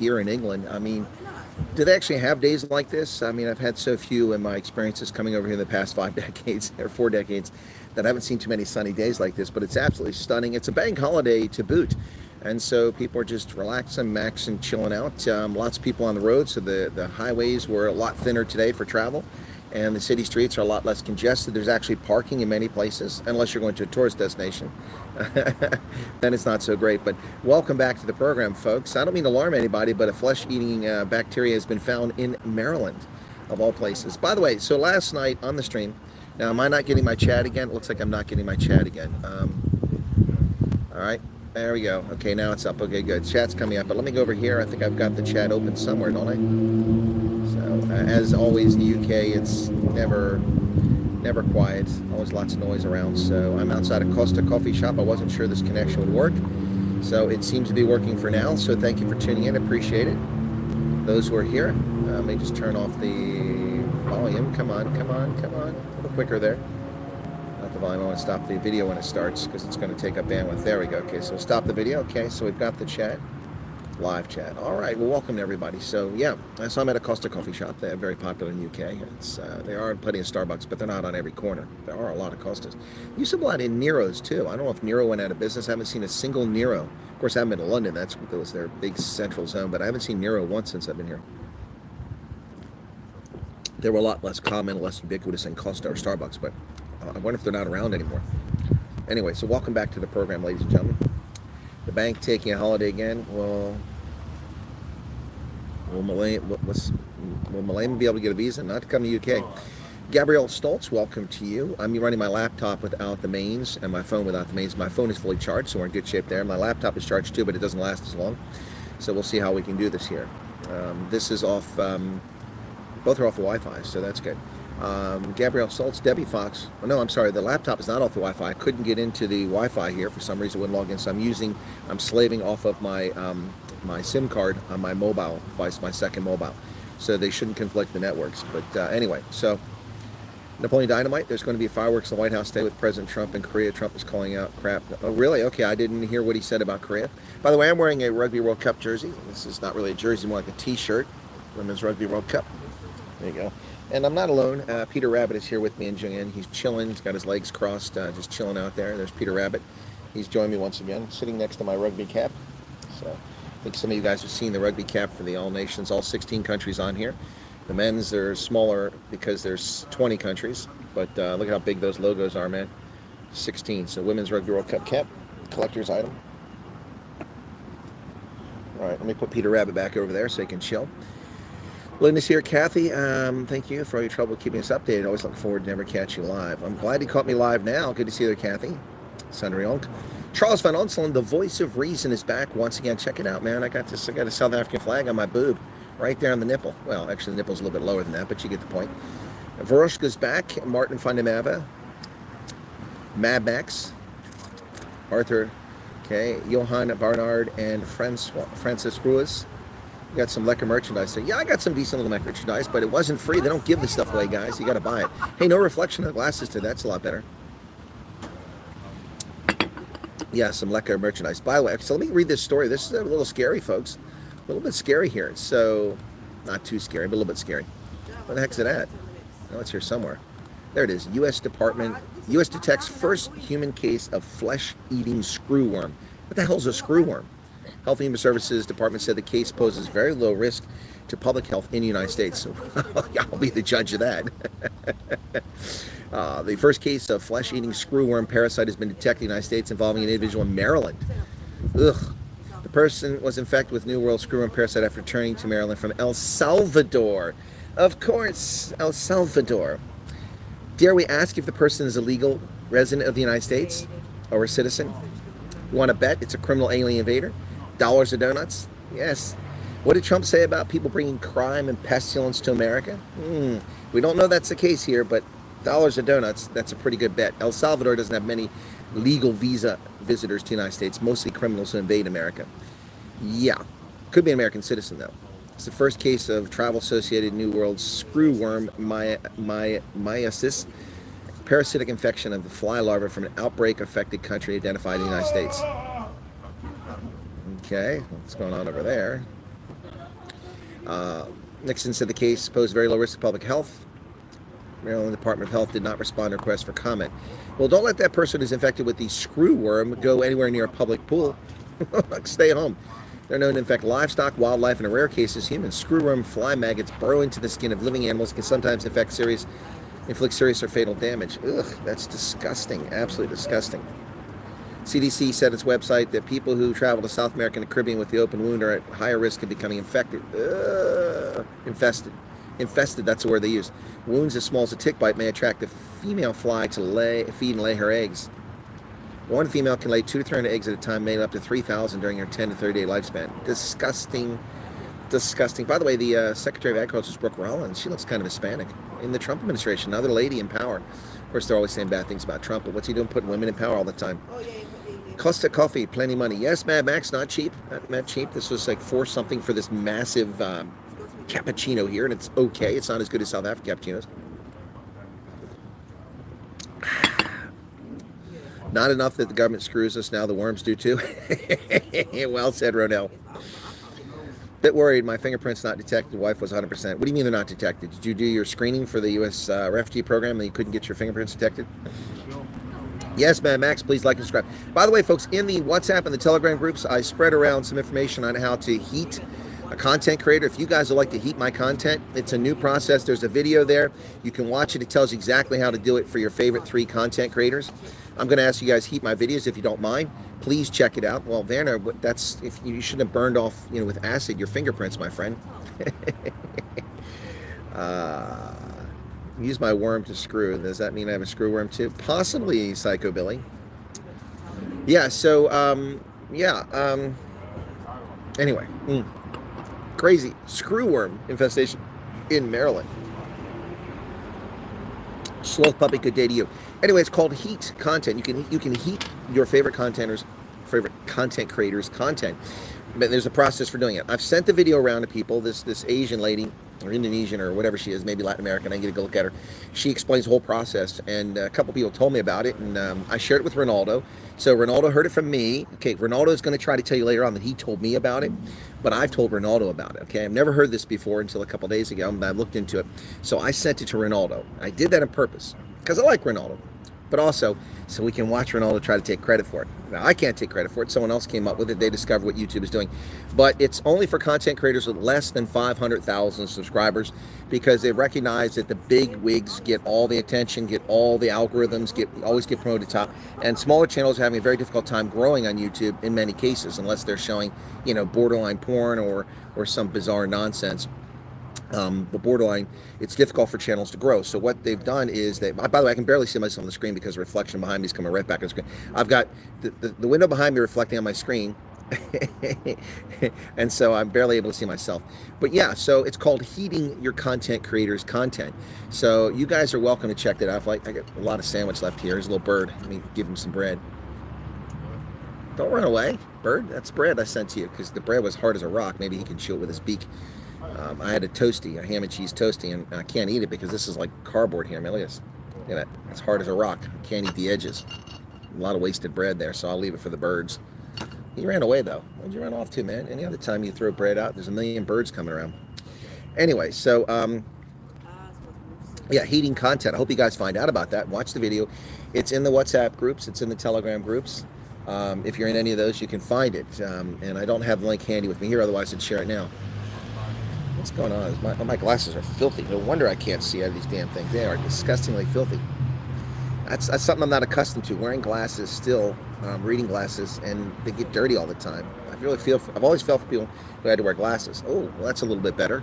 here in England. I mean, do they actually have days like this? I mean, I've had so few in my experiences coming over here in the past 5 decades or 4 decades that I haven't seen too many sunny days like this, but it's absolutely stunning. It's a bank holiday to boot. And so people are just relaxing, maxing, chilling out. Lots of people on the road, so the highways were a lot thinner today for travel, and the city streets are a lot less congested. There's actually parking in many places, unless you're going to a tourist destination. Then it's not so great. But welcome back to the program, folks. I don't mean to alarm anybody, but a flesh-eating bacteria has been found in Maryland, of all places. By the way, so last night on the stream, now am I not getting my chat again? It looks like I'm not getting my chat again. All right. There we go. Okay, now it's up. Okay, good. Chat's coming up. But let me go over here. I think I've got the chat open somewhere, don't I? So, as always, the UK, it's never quiet. Always lots of noise around. So, I'm outside a Costa coffee shop. I wasn't sure this connection would work. So, it seems to be working for now. So, thank you for tuning in. Appreciate it. Those who are here, let me just turn off the volume. Come on. A little quicker there. Not the volume. I want to stop the video when it starts because it's going to take up bandwidth. There we go. Okay, so stop the video. Okay, so we've got the chat, live chat. All right, well, welcome to everybody. So yeah, so I'm at a Costa coffee shop. They're very popular in the UK. There are plenty of Starbucks, but they're not on every corner. There are a lot of Costas. Used to be a lot in Nero's too. I don't know if Nero went out of business. I haven't seen a single Nero. Of course, I haven't been to London. That was their big central zone, but I haven't seen Nero once since I've been here. They were a lot less common, less ubiquitous than Costa or Starbucks, but I wonder if they're not around anymore. Anyway, so welcome back to the program, ladies and gentlemen. The bank taking a holiday again. Well, will Malayan be able to get a visa? Not to come to the UK. Gabrielle Stoltz, welcome to you. I'm running my laptop without the mains and my phone without the mains. My phone is fully charged, so we're in good shape there. My laptop is charged too, but it doesn't last as long. So we'll see how we can do this here. This is off, both are off the Wi-Fi, so that's good. Gabrielle Stoltz, Debbie Fox. Oh, no, I'm sorry. The laptop is not off the Wi-Fi. I couldn't get into the Wi-Fi here for some reason. It wouldn't log in. So I'm slaving off of my my SIM card on my mobile device, my second mobile. So they shouldn't conflict the networks. But anyway, so Napoleon Dynamite. There's going to be fireworks in the White House today with President Trump in Korea. Trump is calling out crap. Oh, really? Okay, I didn't hear what he said about Korea. By the way, I'm wearing a Rugby World Cup jersey. This is not really a jersey, more like a T-shirt. Women's Rugby World Cup. There you go. And I'm not alone. Peter Rabbit is here with me in Jing'an. He's chilling. He's got his legs crossed, just chilling out there. There's Peter Rabbit. He's joined me once again, sitting next to my rugby cap. So I think some of you guys have seen the rugby cap for the All Nations, all 16 countries on here. The men's are smaller because there's 20 countries. But look at how big those logos are, man. 16. So Women's Rugby World Cup cap, collector's item. All right, let me put Peter Rabbit back over there so he can chill. Linda's here. Kathy, thank you for all your trouble keeping us updated. Always look forward to never catch you live. I'm glad you caught me live now. Good to see you there, Kathy. Sandrionk. Charles Van Onselen, the voice of reason, is back once again. Check it out, man. I got a South African flag on my boob right there on the nipple. Well, actually, the nipple's a little bit lower than that, but you get the point. Varoshka's back. Martin Fundamava. Mabex. Arthur. Okay. Johan Barnard and Francis Ruiz. You got some lekker merchandise. So yeah, I got some decent little merchandise, but it wasn't free. They don't give this stuff away, guys. You got to buy it. Hey, no reflection of the glasses today. That's a lot better. Yeah, some lekker merchandise. By the way, so let me read this story. This is a little scary, folks. A little bit scary here. So, not too scary, but a little bit scary. Where the heck's it at? Oh, it's here somewhere. There it is. U.S. detects first human case of flesh-eating screwworm. What the hell's a screwworm? Health and Human Services Department said the case poses very low risk to public health in the United States. So I'll be the judge of that. The first case of flesh-eating screwworm parasite has been detected in the United States involving an individual in Maryland. Ugh. The person was infected with New World screwworm parasite after returning to Maryland from El Salvador. Of course, El Salvador. Dare we ask if the person is a legal resident of the United States or a citizen? You want to bet it's a criminal alien invader? Dollars or donuts? Yes. What did Trump say about people bringing crime and pestilence to America? We don't know that's the case here, but dollars or donuts, that's a pretty good bet. El Salvador doesn't have many legal visa visitors to the United States, mostly criminals who invade America. Yeah. Could be an American citizen, though. It's the first case of travel-associated New World screwworm myiasis, parasitic infection of the fly larvae from an outbreak-affected country identified in the United States. Okay, what's going on over there? Nixon said the case posed very low risk to public health. Maryland Department of Health did not respond to requests for comment. Well, don't let that person who's infected with the screw worm go anywhere near a public pool. Stay home. They're known to infect livestock, wildlife, and in rare cases, humans. Screwworm fly maggots burrow into the skin of living animals and can sometimes inflict serious or fatal damage. Ugh, that's disgusting. Absolutely disgusting. CDC said its website that people who travel to South America and the Caribbean with the open wound are at higher risk of becoming infected. Infested, that's the word they use. Wounds as small as a tick bite may attract the female fly to feed and lay her eggs. One female can lay 200 to 300 eggs at a time, made up to 3,000 during her 10 to 30 day lifespan. Disgusting, disgusting. By the way, the Secretary of Agriculture is Brooke Rollins. She looks kind of Hispanic. In the Trump administration, another lady in power. Of course, they're always saying bad things about Trump, but what's he doing putting women in power all the time? Costa Coffee, plenty money. Yes, Mad Max, not cheap. Not cheap. This was like $4 something for this massive cappuccino here, and it's okay. It's not as good as South African cappuccinos. Not enough that the government screws us, now the worms do too. Well said, Ronell. Bit worried, my fingerprints not detected, wife was 100%. What do you mean they're not detected? Did you do your screening for the U.S. refugee program and you couldn't get your fingerprints detected? Yes, Mad Max, please like and subscribe. By the way, folks, in the WhatsApp and the Telegram groups, I spread around some information on how to heat a content creator. If you guys would like to heat my content, it's a new process. There's a video there. You can watch it. It tells you exactly how to do it for your favorite 3 content creators. I'm going to ask you guys to heat my videos if you don't mind. Please check it out. Well, Werner, that's if you shouldn't have burned off, with acid your fingerprints, my friend. Use my worm to screw. Does that mean I have a screw worm too? Possibly, Psycho Billy. Yeah. So, anyway, crazy screw worm infestation in Maryland. Sloth Puppy, good day to you. Anyway, it's called heat content. You can heat your favorite content creators' content. But there's a process for doing it. I've sent the video around to people. This Asian lady, or Indonesian, or whatever she is, maybe Latin American, I get to go look at her. She explains the whole process, and a couple people told me about it, and I shared it with Ronaldo. So Ronaldo heard it from me. Okay, Ronaldo is going to try to tell you later on that he told me about it, but I've told Ronaldo about it. Okay, I've never heard this before until a couple days ago, and I looked into it. So I sent it to Ronaldo. I did that on purpose because I like Ronaldo, but also so we can watch Ronaldo try to take credit for it. Now, I can't take credit for it. Someone else came up with it. They discovered what YouTube is doing. But it's only for content creators with less than 500,000 subscribers because they recognize that the big wigs get all the attention, get all the algorithms, always get promoted top. And smaller channels are having a very difficult time growing on YouTube in many cases, unless they're showing, borderline porn or some bizarre nonsense. But borderline, it's difficult for channels to grow. So what they've done is by the way, I can barely see myself on the screen because the reflection behind me is coming right back on the screen. I've got the window behind me reflecting on my screen. And so I'm barely able to see myself. But yeah, so it's called heating your content creators' content. So you guys are welcome to check that out. I got a lot of sandwich left here. There's a little bird. Let me give him some bread. Don't run away, bird. That's bread I sent to you because the bread was hard as a rock. Maybe he can chew it with his beak. I had a ham and cheese toasty, and I can't eat it because this is like cardboard here. I mean, look at this. Look at that. It's hard as a rock. I can't eat the edges. A lot of wasted bread there, so I'll leave it for the birds. He ran away, though. Where'd you run off to, man? Any other time you throw bread out, there's a million birds coming around. Anyway, so, yeah, heating content. I hope you guys find out about that. Watch the video. It's in the WhatsApp groups. It's in the Telegram groups. If you're in any of those, you can find it. And I don't have the link handy with me here, otherwise I'd share it now. What's going on? My glasses are filthy. No wonder I can't see out of these damn things. They are disgustingly filthy. That's something I'm not accustomed to. Wearing glasses still, reading glasses, and they get dirty all the time. I've always felt for people who had to wear glasses. Oh, well, that's a little bit better.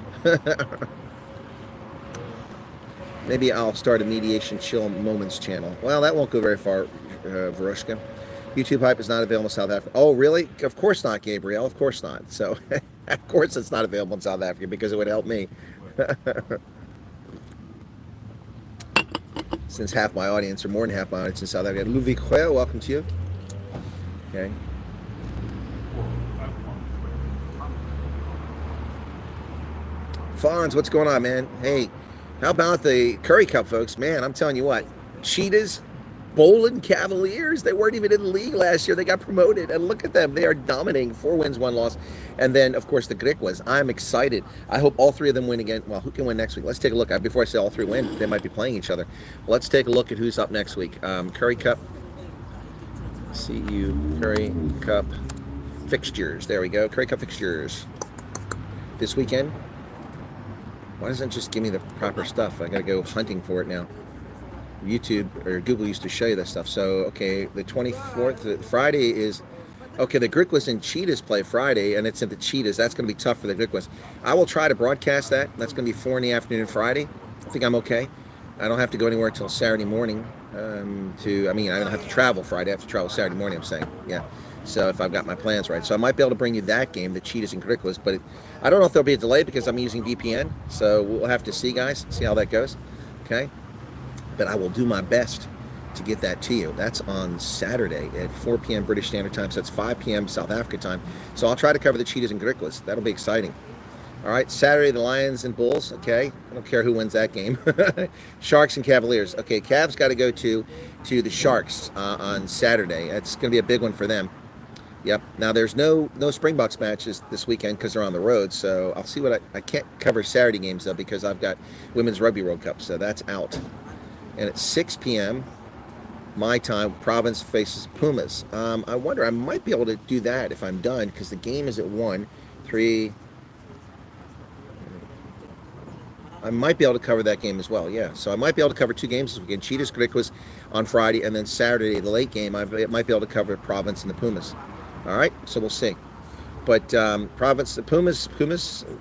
Maybe I'll start a Mediation Chill Moments channel. Well, that won't go very far, Verushka. YouTube Hype is not available in South Africa. Oh, really? Of course not, Gabriel. Of course not. So, of course it's not available in South Africa because it would help me. Since half my audience, or more than half my audience in South Africa. Ludwig Hoyer, welcome to you. Okay. Fonz, what's going on, man? Hey, how about the Curry Cup, folks? Man, I'm telling you what, cheetahs, Bolin Cavaliers. They weren't even in the league last year. They got promoted, and look at them. They are dominating. 4 wins, 1 loss. And then, of course, the Griquas. I'm excited. I hope all 3 of them win again. Well, who can win next week? Let's take a look. Before I say all 3 win, they might be playing each other. Let's take a look at who's up next week. Curry Cup. CU Curry Cup fixtures. There we go. Curry Cup fixtures. This weekend. Why doesn't it just give me the proper stuff? I got to go hunting for it now. YouTube or Google used to show you that stuff. So, okay, the 24th, Friday is, okay, the Griquas and Cheetahs play Friday, and it's at the Cheetahs. That's going to be tough for the Griquas. I will try to broadcast that. That's going to be 4 in the afternoon Friday. I think I'm okay. I don't have to go anywhere until Saturday morning. I don't have to travel Friday. I have to travel Saturday morning, I'm saying. Yeah. So if I've got my plans right. So I might be able to bring you that game, the Cheetahs and Griquas, but I don't know if there'll be a delay because I'm using VPN. So we'll have to see, guys, see how that goes. Okay. But I will do my best to get that to you. That's on Saturday at 4 p.m. British Standard Time. So that's 5 p.m. South Africa time. So I'll try to cover the Cheetahs and Griquas. That'll be exciting. All right, Saturday, the Lions and Bulls. Okay, I don't care who wins that game. Sharks and Cavaliers. Okay, Cavs got to go to the Sharks on Saturday. It's going to be a big one for them. Yep. Now, there's no Springboks matches this weekend because they're on the road. So I'll see what I can't cover Saturday games, though, because I've got Women's Rugby World Cup. So that's out. And at 6 p.m., my time, Province faces Pumas. I wonder, I might be able to do that if I'm done because the game is at 1, 3... I might be able to cover that game as well, yeah. So I might be able to cover 2 games this weekend. Cheetahs, Griquas on Friday, and then Saturday, the late game, I might be able to cover Province and the Pumas. All right, so we'll see. But Province, the Pumas,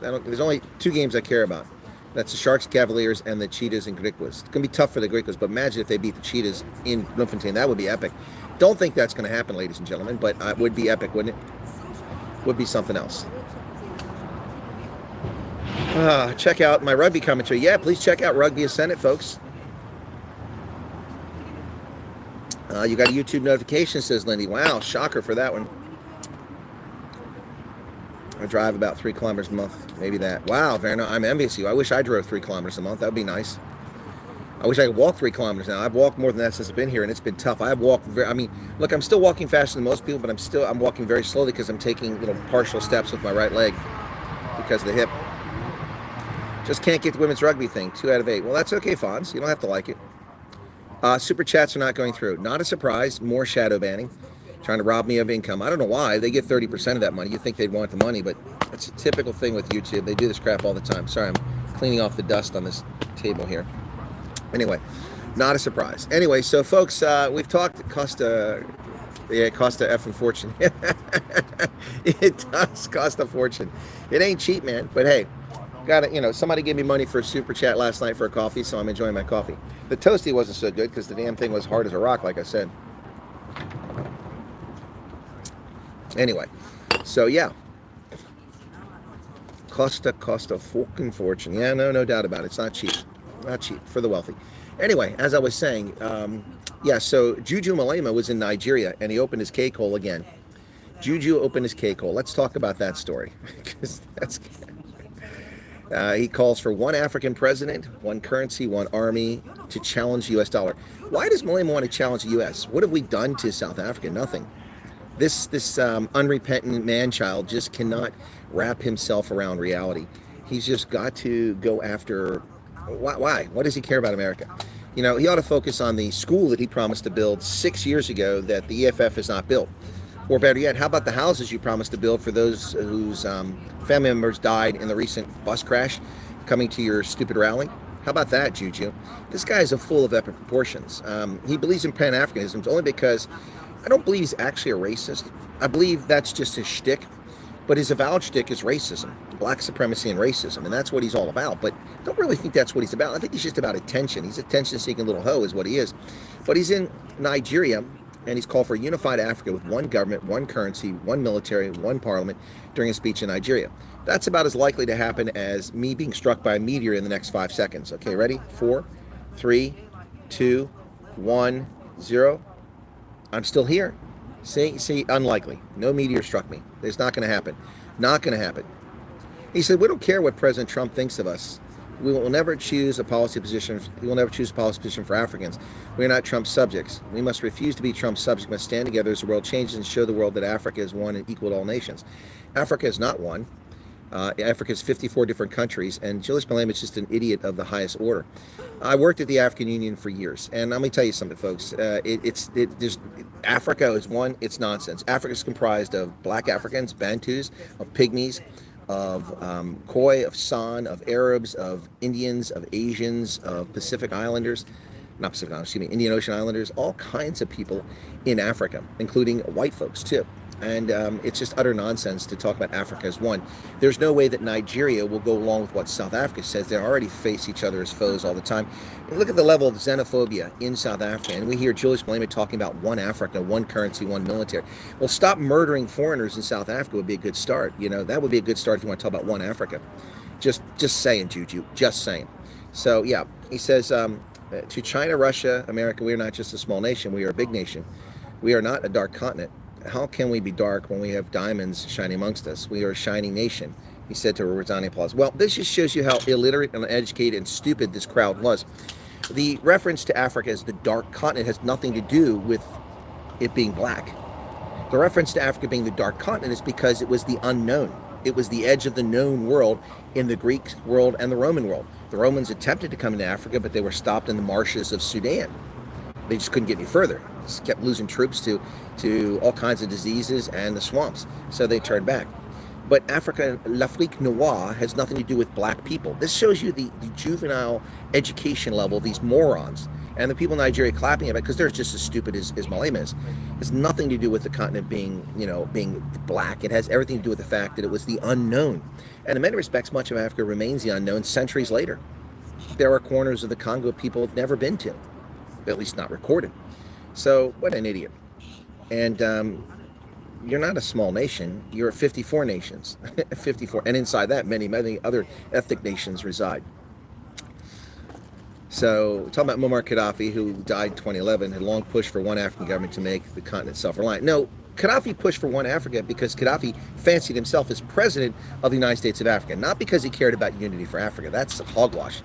there's only 2 games I care about. That's the Sharks, Cavaliers, and the Cheetahs and Griquas. It's going to be tough for the Griquas, but imagine if they beat the Cheetahs in Bloemfontein. That would be epic. Don't think that's going to happen, ladies and gentlemen, but it would be epic, wouldn't it? Would be something else. Check out my rugby commentary. Yeah, please check out Rugby Ascendant, folks. You got a YouTube notification, says Lindy. Wow, shocker for that one. I drive about 3 kilometers a month. Maybe that. Wow, Verna, I'm envious of you. I wish I drove 3 kilometers a month. That would be nice. I wish I could walk 3 kilometers now. I've walked more than that since I've been here, and it's been tough. I've walked look, I'm still walking faster than most people, but I'm walking very slowly because I'm taking little partial steps with my right leg because of the hip. Just can't get the women's rugby thing. 2 out of 8. Well, that's okay, Fonz. You don't have to like it. Super chats are not going through. Not a surprise. More shadow banning. Trying to rob me of income. I don't know why. They get 30% of that money. You'd think they'd want the money, but it's a typical thing with YouTube. They do this crap all the time. Sorry, I'm cleaning off the dust on this table here. Anyway, not a surprise. Anyway, so folks, we've talked Costa effing fortune. It does cost a fortune. It ain't cheap, man. But hey, got it. Somebody gave me money for a super chat last night for a coffee, so I'm enjoying my coffee. The toasty wasn't so good because the damn thing was hard as a rock, like I said. Anyway, so yeah. Costa fucking fortune. Yeah, no doubt about it. It's not cheap. Not cheap for the wealthy. Anyway, as I was saying, so Juju Malema was in Nigeria and he opened his cake hole again. Juju opened his cake hole. Let's talk about that story because that's. He calls for 1 African president, 1 currency, 1 army to challenge the U.S. dollar. Why does Malema want to challenge the U.S.? What have we done to South Africa? Nothing. This unrepentant man-child just cannot wrap himself around reality. He's just got to go after... Why? What does he care about America? He ought to focus on the school that he promised to build 6 years ago that the EFF has not built. Or better yet, how about the houses you promised to build for those whose family members died in the recent bus crash coming to your stupid rally? How about that, Juju? This guy is a fool of epic proportions. He believes in Pan-Africanism only because I don't believe he's actually a racist. I believe that's just his shtick. But his avowed shtick is racism, black supremacy and racism, and that's what he's all about. But I don't really think that's what he's about. I think he's just about attention. He's an attention-seeking little hoe is what he is. But he's in Nigeria, and he's called for a unified Africa with 1 government, 1 currency, 1 military, 1 parliament during a speech in Nigeria. That's about as likely to happen as me being struck by a meteor in the next 5 seconds. Okay, ready? 4, 3, 2, 1, 0. I'm still here. See, unlikely. No meteor struck me. It's not going to happen. Not going to happen. He said, we don't care what President Trump thinks of us. We will never choose a policy position. We will never choose a policy position for Africans. We are not Trump's subjects. We must refuse to be Trump's subjects. Must stand together as the world changes and show the world that Africa is one and equal to all nations. Africa is not one. Africa is 54 different countries, and Julius Malema is just an idiot of the highest order. I worked at the African Union for years, and let me tell you something, folks. Africa is one. It's nonsense. Africa is comprised of black Africans, Bantus, of pygmies, of Khoi, of San, of Arabs, of Indians, of Asians, of Pacific Islanders, not Pacific Islanders, excuse me, Indian Ocean Islanders, all kinds of people in Africa, including white folks too. And it's just utter nonsense to talk about Africa as one. There's no way that Nigeria will go along with what South Africa says. They already face each other as foes all the time. And look at the level of xenophobia in South Africa. And we hear Julius Malema talking about one Africa, one currency, one military. Well, stop murdering foreigners in South Africa would be a good start. You know, that would be a good start if you want to talk about one Africa. Just saying, Juju, just saying. So, yeah, he says, to China, Russia, America, we are not just a small nation. We are a big nation. We are not a dark continent. How can we be dark when we have diamonds shining amongst us? We are a shining nation, he said to a resounding applause. Well, this just shows you how illiterate and uneducated and stupid this crowd was. The reference to Africa as the dark continent has nothing to do with it being black. The reference to Africa being the dark continent is because it was the unknown. It was the edge of the known world in the Greek world and the Roman world. The Romans attempted to come into Africa, but they were stopped in the marshes of Sudan. They just couldn't get any further. Just kept losing troops to all kinds of diseases and the swamps. So they turned back. But Africa, l'Afrique noire, has nothing to do with black people. This shows you the juvenile education level of these morons. And the people in Nigeria clapping at it because they're just as stupid as Malema is. It's nothing to do with the continent being black. It has everything to do with the fact that it was the unknown. And in many respects, much of Africa remains the unknown centuries later. There are corners of the Congo people have never been to, at least not recorded. So what an idiot. And you're not a small nation. You're 54 nations. 54. And inside that, many other ethnic nations reside. So talking about Muammar Gaddafi, who died in 2011, had long pushed for one African government to make the continent self-reliant. No, Gaddafi pushed for one Africa because Gaddafi fancied himself as president of the United States of Africa, not because he cared about unity for Africa. That's hogwash.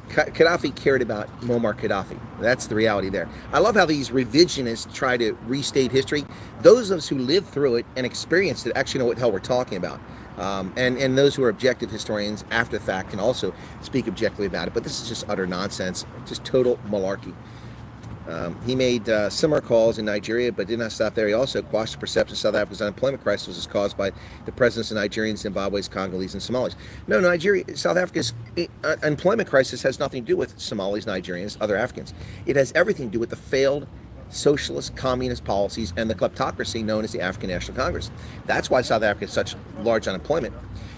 Gaddafi cared about Muammar Gaddafi. That's the reality there. I love how these revisionists try to restate history. Those of us who lived through it and experienced it actually know what the hell we're talking about. And those who are objective historians after the fact can also speak objectively about it. But this is just utter nonsense, just total malarkey. He made similar calls in Nigeria, but did not stop there. He also quashed the perception South Africa's unemployment crisis was caused by the presence of Nigerians, Zimbabweans, Congolese, and Somalis. No, South Africa's unemployment crisis has nothing to do with Somalis, Nigerians, other Africans. It has everything to do with the failed socialist, communist policies and the kleptocracy known as the African National Congress. That's why South Africa has such large unemployment.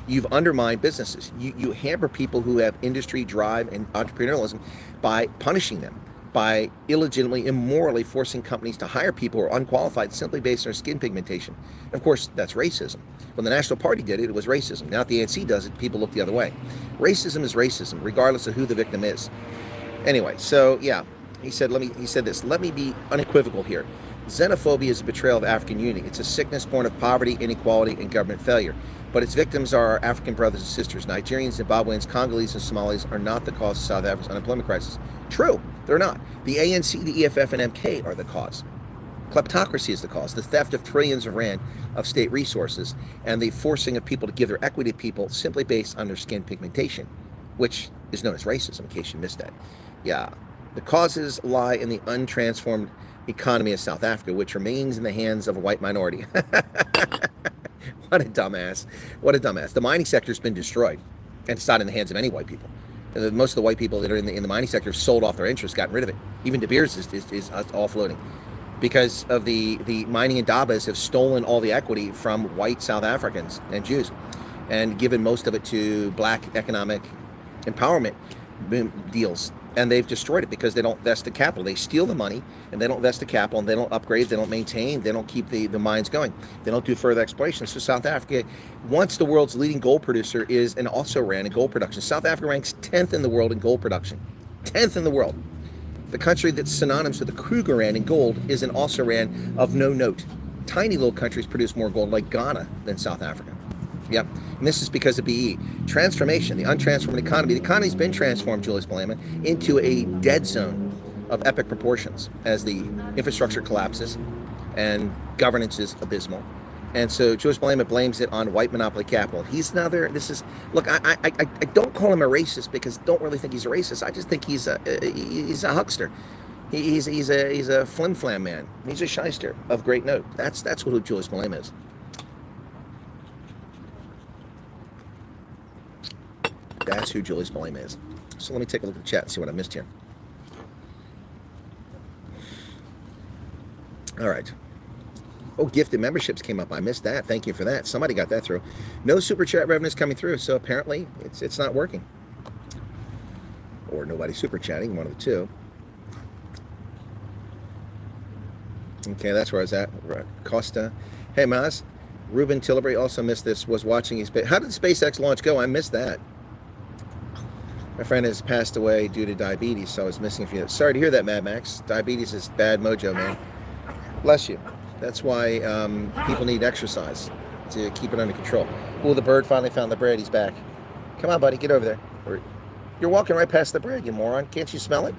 You've undermined businesses. You hamper people who have industry drive and entrepreneurialism by punishing them, by illegitimately, immorally forcing companies to hire people who are unqualified simply based on their skin pigmentation. Of course, that's racism. When the National Party did it, it was racism. Now if the ANC does it, people look the other way. Racism is racism, regardless of who the victim is. Anyway, so yeah, he said this, let me be unequivocal here. Xenophobia is a betrayal of African unity. It's a sickness born of poverty, inequality, and government failure. But its victims are our African brothers and sisters. Nigerians, Zimbabweans, Congolese, and Somalis are not the cause of South Africa's unemployment crisis. True, they're not. The ANC, the EFF, and MK are the cause. Kleptocracy is the cause. The theft of trillions of rand of state resources and the forcing of people to give their equity to people simply based on their skin pigmentation, which is known as racism, in case you missed that. Yeah, the causes lie in the untransformed economy of South Africa, which remains in the hands of a white minority. What a dumbass. What a dumbass. The mining sector has been destroyed, and it's not in the hands of any white people. Most of the white people that are in the mining sector sold off their interest, gotten rid of it. Even De Beers is all floating because of the mining Indabas have stolen all the equity from white South Africans and Jews and given most of it to black economic empowerment deals. And they've destroyed it because they don't vest the capital. They steal the money and they don't vest the capital and they don't upgrade, they don't maintain, they don't keep the mines going. They don't do further exploration. So South Africa, once the world's leading gold producer, is and also ran in gold production. South Africa ranks 10th in the world in gold production. 10th in the world. The country that's synonymous with the Krugerrand in gold is an also ran of no note. Tiny little countries produce more gold like Ghana than South Africa. Yep. And this is because of BE. Transformation, the untransformed economy. The economy's been transformed, Julius Malema, into a dead zone of epic proportions as the infrastructure collapses and governance is abysmal. And so Julius Malema blames it on white monopoly capital. He's another, this is, look, I don't call him a racist because I don't really think he's a racist. I just think he's a huckster. He's a flim-flam man. He's a shyster of great note. That's what Julius Malema is. That's who Julius Malema is. So let me take a look at the chat and see what I missed here. All right. Oh, gifted memberships came up. I missed that. Thank you for that. Somebody got that through. No super chat revenues coming through, so apparently it's not working. Or nobody super chatting, one of the two. Okay, that's where I was at. Costa. Hey, Maz. Ruben Tillery also missed this, was watching his... How did SpaceX launch go? I missed that. My friend has passed away due to diabetes, so I was missing a few. Sorry to hear that, Mad Max. Diabetes is bad mojo, man. Bless you. That's why people need exercise to keep it under control. Oh, the bird finally found the bread. He's back. Come on, buddy. Get over there. You're walking right past the bread, you moron. Can't you smell it?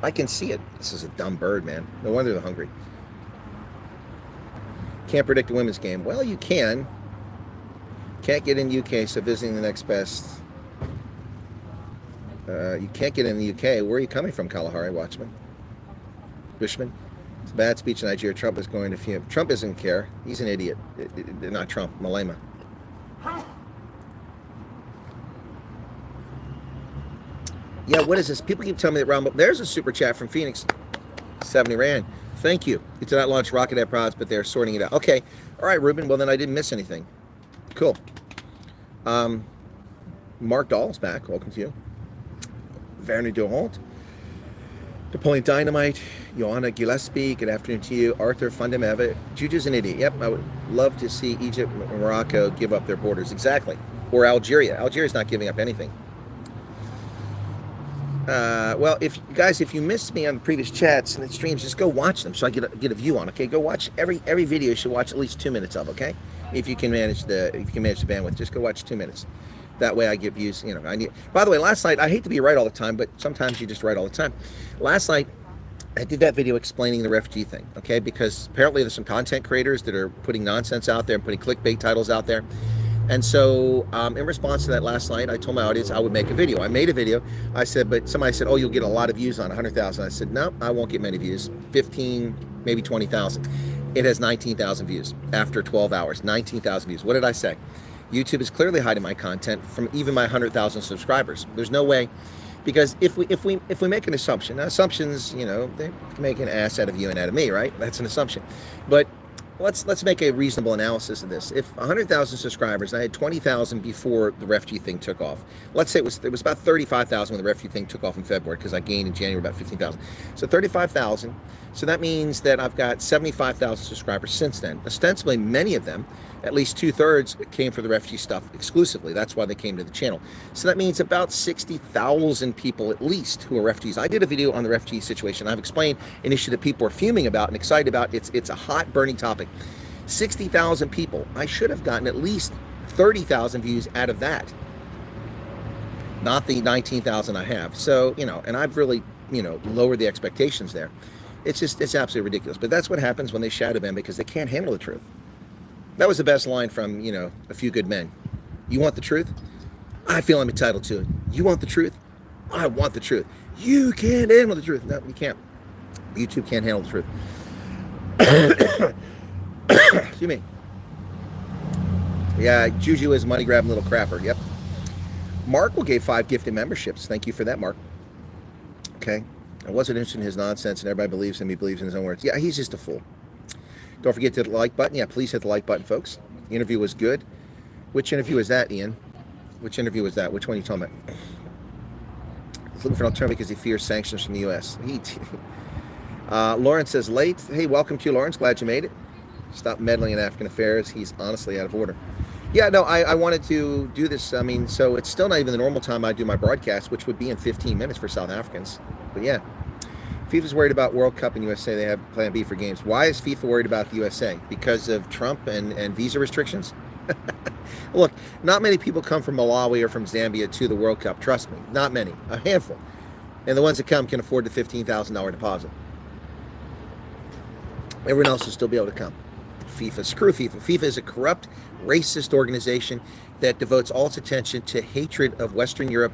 I can see it. This is a dumb bird, man. No wonder they're hungry. Can't predict the women's game. Well, you can. Can't get in UK, so visiting the next best. You can't get in the UK. Where are you coming from, Kalahari Watchman? Bushman? It's a bad speech in Nigeria. Trump is going to fume. Trump doesn't care. He's an idiot. Not Trump. Malema. Yeah, what is this? People keep telling me that round. There's a super chat from Phoenix. 70 Rand. Thank you. It did not launch Rocket Air Prods, but they're sorting it out. Okay. All right, Ruben. Well, then I didn't miss anything. Cool. Mark Dahl's back. Welcome to you. Werner Duholt. Napoleon Dynamite. Joanna Gillespie. Good afternoon to you. Arthur Fundameva. Juju's an idiot. Yep, I would love to see Egypt and Morocco give up their borders. Exactly. Or Algeria. Algeria's not giving up anything. Well, if you missed me on the previous chats and the streams, just go watch them so I get a view on. Okay, go watch every video. You should watch at least 2 minutes of. Okay, if you can manage the bandwidth, just go watch 2 minutes. That way I give views. You know, I need. By the way, last night I hate to be right all the time, but sometimes you just right all the time. Last night I did that video explaining the refugee thing. Okay, because apparently there's some content creators that are putting nonsense out there and putting clickbait titles out there. And so in response to that last night, I told my audience I would make a video. I made a video. I said, but somebody said, oh, you'll get a lot of views on 100,000. I said, no, I won't get many views. 15, maybe 20,000. It has 19,000 views after 12 hours. 19,000 views. What did I say? YouTube is clearly hiding my content from even my 100,000 subscribers. There's no way, because if we make an assumption, now assumptions, you know, they make an ass out of you and out of me, right? That's an assumption. But let's make a reasonable analysis of this. If 100,000 subscribers, I had 20,000 before the refugee thing took off. Let's say it was about 35,000 when the refugee thing took off in February, because I gained in January about 15,000. So 35,000. So that means that I've got 75,000 subscribers since then. Ostensibly, many of them, at least 2/3, came for the refugee stuff exclusively. That's why they came to the channel. So that means about 60,000 people at least who are refugees. I did a video on the refugee situation. I've explained an issue that people are fuming about and excited about. It's a hot, burning topic. 60,000 people. I should have gotten at least 30,000 views out of that. Not the 19,000 I have. So, you know, and I've really, you know, lowered the expectations there. It's absolutely ridiculous. But that's what happens when they shadow ban, because they can't handle the truth. That was the best line from, you know, A Few Good Men. You want the truth? I feel I'm entitled to it. You want the truth? I want the truth. You can't handle the truth. No, you can't. YouTube can't handle the truth. Excuse me. Yeah, Juju is money grabbing little crapper. Yep. Mark will gave 5 gifted memberships. Thank you for that, Mark. Okay. I wasn't interested in his nonsense, and everybody believes him. He believes in his own words. Yeah, he's just a fool. Don't forget to hit the like button. Yeah, please hit the like button, folks. The interview was good. Which interview was that, Ian? Which interview was that? Which one are you talking about? He's looking for an alternative because he fears sanctions from the U.S. Lawrence says, late. Hey, welcome to you, Lawrence. Glad you made it. Stop meddling in African affairs. He's honestly out of order. Yeah, no, I wanted to do this. I mean, so it's still not even the normal time I do my broadcast, which would be in 15 minutes for South Africans. But yeah. FIFA's worried about World Cup in USA. They have Plan B for games. Why is FIFA worried about the USA? Because of Trump and visa restrictions? Look, not many people come from Malawi or from Zambia to the World Cup. Trust me, not many. A handful. And the ones that come can afford the $15,000 deposit. Everyone else will still be able to come. FIFA, screw FIFA. FIFA is a corrupt, racist organization that devotes all its attention to hatred of Western Europe,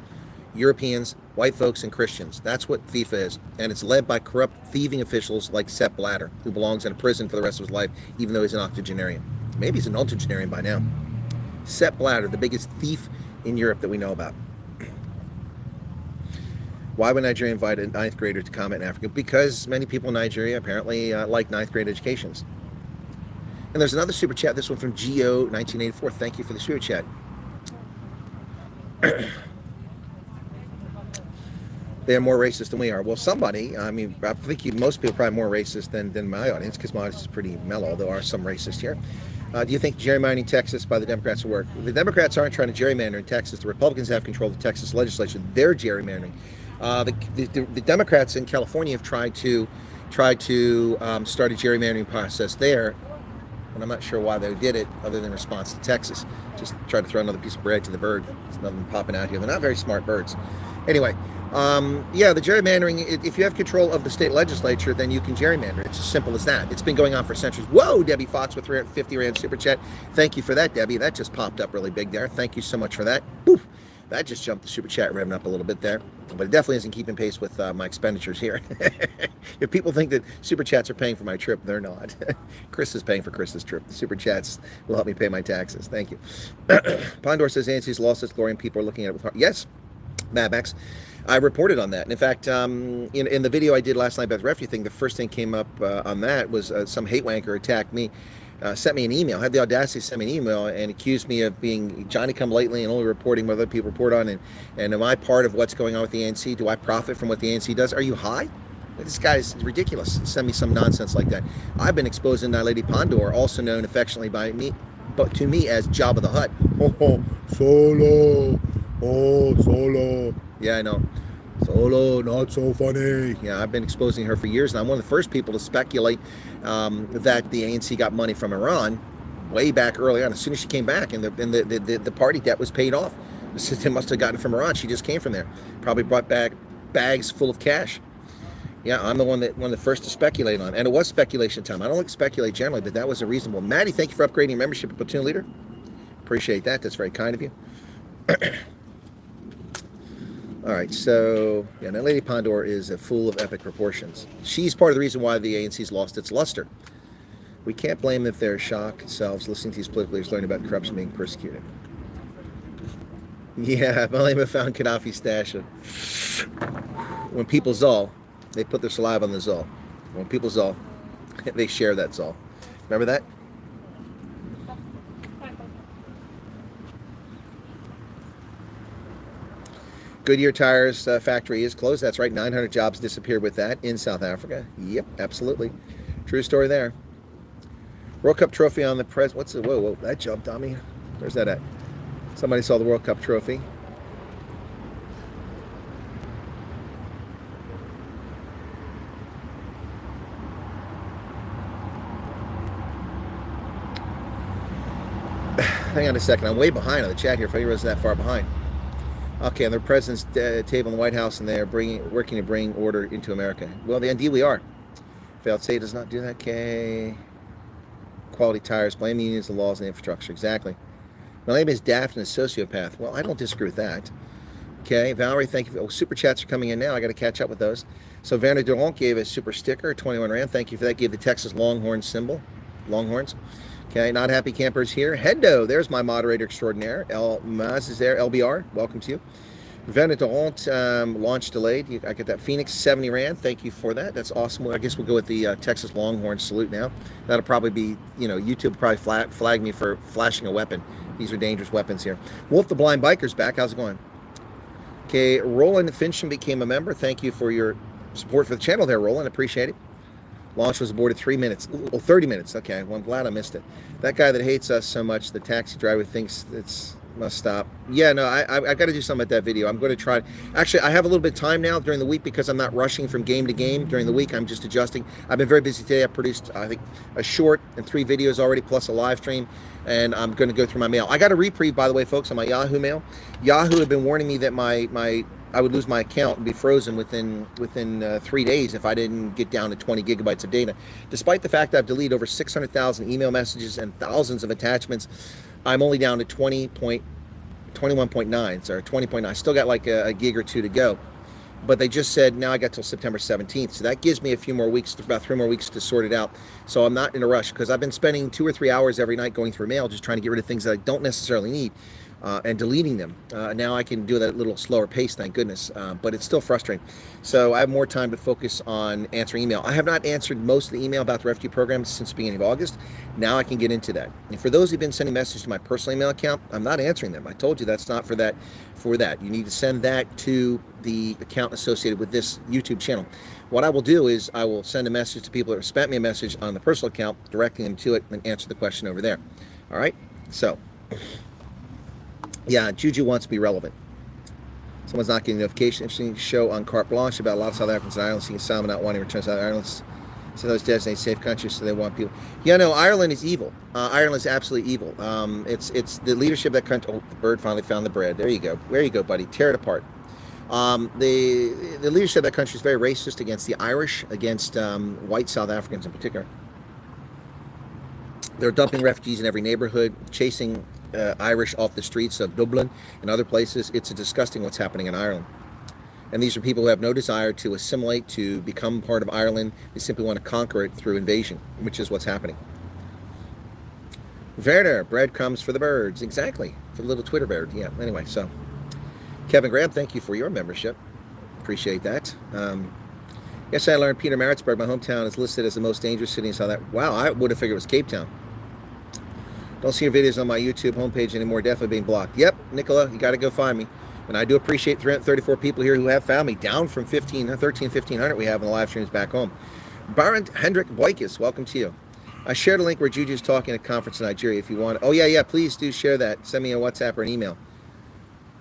Europeans, white folks, and Christians. That's what FIFA is. And it's led by corrupt, thieving officials like Sepp Blatter, who belongs in a prison for the rest of his life, even though he's an octogenarian. Maybe he's an octogenarian by now. Sepp Blatter, the biggest thief in Europe that we know about. Why would Nigeria invite a ninth grader to combat in Africa? Because many people in Nigeria apparently like ninth grade educations. And there's another super chat, this one from Geo1984. Thank you for the super chat. They're more racist than we are. Well, somebody, I mean, I think most people are probably more racist than my audience, because my audience is pretty mellow. There are some racists here. Do you think gerrymandering Texas by the Democrats will work? The Democrats aren't trying to gerrymander in Texas. The Republicans have control of the Texas legislature. They're gerrymandering. The Democrats in California have tried to start a gerrymandering process there, and I'm not sure why they did it other than in response to Texas. Just try to throw another piece of bread to the bird. There's nothing popping out here. They're not very smart birds. Anyway, yeah, the gerrymandering, if you have control of the state legislature, then you can gerrymander. It's as simple as that. It's been going on for centuries. Whoa, Debbie Fox with 350 Rand Super Chat. Thank you for that, Debbie. That just popped up really big there. Thank you so much for that. Woof. That just jumped the Super Chat revenue up a little bit there. But it definitely isn't keeping pace with my expenditures here. If people think that Super Chats are paying for my trip, they're not. Chris is paying for Chris's trip. The Super Chats will help me pay my taxes. Thank you. Pondor says ANC's lost its glory and people are looking at it with heart. Yes, Mad Max. I reported on that. And in fact, in the video I did last night about the refugee thing, the first thing came up on that was some hate wanker attacked me, sent me an email, had the audacity to send me an email and accused me of being Johnny-come-lately and only reporting what other people report on. And am I part of what's going on with the ANC? Do I profit from what the ANC does? Are you high? This guy is ridiculous. Send me some nonsense like that. I've been exposing Lady Pondor, also known affectionately by me, but to me as Jabba the Hutt. Oh, Solo. Oh, Solo. Yeah, I know. Solo, not so funny. Yeah, I've been exposing her for years, and I'm one of the first people to speculate that the ANC got money from Iran way back early on. As soon as she came back, and the party debt was paid off. They must have gotten it from Iran. She just came from there. Probably brought back bags full of cash. Yeah, I'm one of the first to speculate on, and it was speculation time. I don't like to speculate generally, but that was a reasonable. Maddie, thank you for upgrading your membership to Platoon Leader. Appreciate that. That's very kind of you. All right, so yeah, now Lady Pondor is a fool of epic proportions. She's part of the reason why the ANC's lost its luster. We can't blame them if they're shocked selves listening to these political leaders learning about corruption being persecuted. Yeah, Malema found Gaddafi's stash. When people Zol, they put their saliva on the Zol. When people Zol, they share that Zol. Remember that? Goodyear Tires factory is closed. That's right. 900 jobs disappeared with that in South Africa. Yep, absolutely. True story there. World Cup trophy on the press. What's the... Whoa, that jumped on me. Where's that at? Somebody saw the World Cup trophy. Hang on a second. I'm way behind on the chat here. If anyone's that far behind. Okay, on the president's table in the White House, and they are working to bring order into America. Well, indeed we are. Failed state does not do that. Okay. Quality tires, blame unions, the laws, and the infrastructure. Exactly. My name is daft and a sociopath. Well, I don't disagree with that. Okay, Valerie, thank you. Super chats are coming in now. I got to catch up with those. So Werner Durant gave a super sticker, 21 Rand. Thank you for that. Gave the Texas Longhorn symbol. Longhorns. Okay, not happy campers here. Hendo, there's my moderator extraordinaire. El Maz is there. LBR, welcome to you. Werner Durant, launch delayed. I get that. Phoenix, 70 Rand. Thank you for that. That's awesome. Well, I guess we'll go with the Texas Longhorn salute now. That'll probably be, YouTube will probably flag me for flashing a weapon. These are dangerous weapons here. Wolf the Blind Biker's back. How's it going? Okay, Roland Fincham became a member. Thank you for your support for the channel there, Roland. Appreciate it. Launch was aborted 3 minutes. Oh, 30 minutes. Okay, well, I'm glad I missed it. That guy that hates us so much, the taxi driver thinks it's Must stop. Yeah, no, I got to do something at that video. I'm going to try. Actually, I have a little bit of time now during the week because I'm not rushing from game to game. During the week, I'm just adjusting. I've been very busy today. I produced, I think, a short and 3 videos already, plus a live stream, and I'm going to go through my mail. I got a reprieve, by the way, folks, on my Yahoo mail. Yahoo had been warning me that I would lose my account and be frozen within 3 days if I didn't get down to 20 gigabytes of data. Despite the fact I've deleted over 600,000 email messages and thousands of attachments, I'm only down to 21.9, sorry, 20.9. I still got like a gig or 2 to go. But they just said now I got till September 17th. So that gives me a few more weeks, about 3 more weeks to sort it out. So I'm not in a rush because I've been spending 2 or 3 hours every night going through mail, just trying to get rid of things that I don't necessarily need. And deleting them. Now I can do that at a little slower pace, thank goodness, but it's still frustrating. So I have more time to focus on answering email. I have not answered most of the email about the refugee program since the beginning of August. Now I can get into that. And for those who've been sending messages to my personal email account, I'm not answering them. I told you that's not for that. You need to send that to the account associated with this YouTube channel. What I will do is I will send a message to people that have spent me a message on the personal account, directing them to it, and answer the question over there. All right? So... yeah, Juju wants to be relevant. Someone's not getting notification. Interesting show on Carte Blanche about a lot of South Africans in Ireland seeing asylum not wanting to return to South Ireland. So those designated safe countries, so they want people. Yeah, no, Ireland is evil. Ireland is absolutely evil. It's the leadership of that country. Oh, the bird finally found the bread. There you go. There you go, buddy. Tear it apart. The leadership of that country is very racist against the Irish, against white South Africans in particular. They're dumping refugees in every neighborhood, chasing Irish off the streets of Dublin and other places. It's disgusting what's happening in Ireland. And these are people who have no desire to assimilate, to become part of Ireland. They simply want to conquer it through invasion, which is what's happening. Werner, breadcrumbs for the birds. Exactly, for the little Twitter bird. Yeah, anyway, so. Kevin Graham, thank you for your membership. Appreciate that. Yes, I learned Peter Maritzburg, my hometown, is listed as the most dangerous city in South Africa. Wow, I would have figured it was Cape Town. Don't see your videos on my YouTube homepage anymore. Definitely being blocked. Yep, Nicola, you got to go find me. And I do appreciate 334 people here who have found me, down from 1,500 we have in the live streams back home. Barent Hendrik Boykes, welcome to you. I shared a link where Juju's talking at a conference in Nigeria if you want. Oh, yeah, please do share that. Send me a WhatsApp or an email.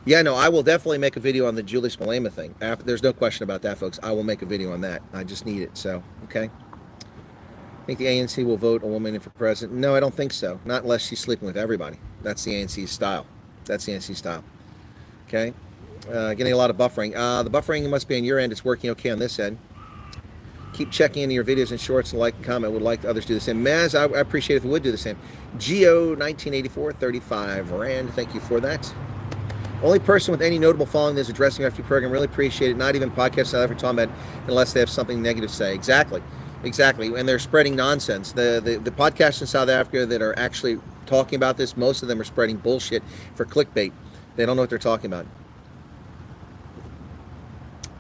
Yeah, no, I will definitely make a video on the Julius Malema thing. There's no question about that, folks. I will make a video on that. I just need it, so, okay. I think the ANC will vote a woman in for president. No, I don't think so. Not unless she's sleeping with everybody. That's the ANC's style. That's the ANC style. Okay. Getting a lot of buffering. The buffering must be on your end. It's working okay on this end. Keep checking into your videos and shorts and like and comment. Would like others to do the same. Maz, I appreciate if you would do the same. Geo 1984, 35 Rand. Thank you for that. Only person with any notable following that's addressing the refugee program. Really appreciate it. Not even podcasts South Africa talking about unless they have something negative to say. Exactly. And they're spreading nonsense. The podcasts in South Africa that are actually talking about this, most of them are spreading bullshit for clickbait. They don't know what they're talking about.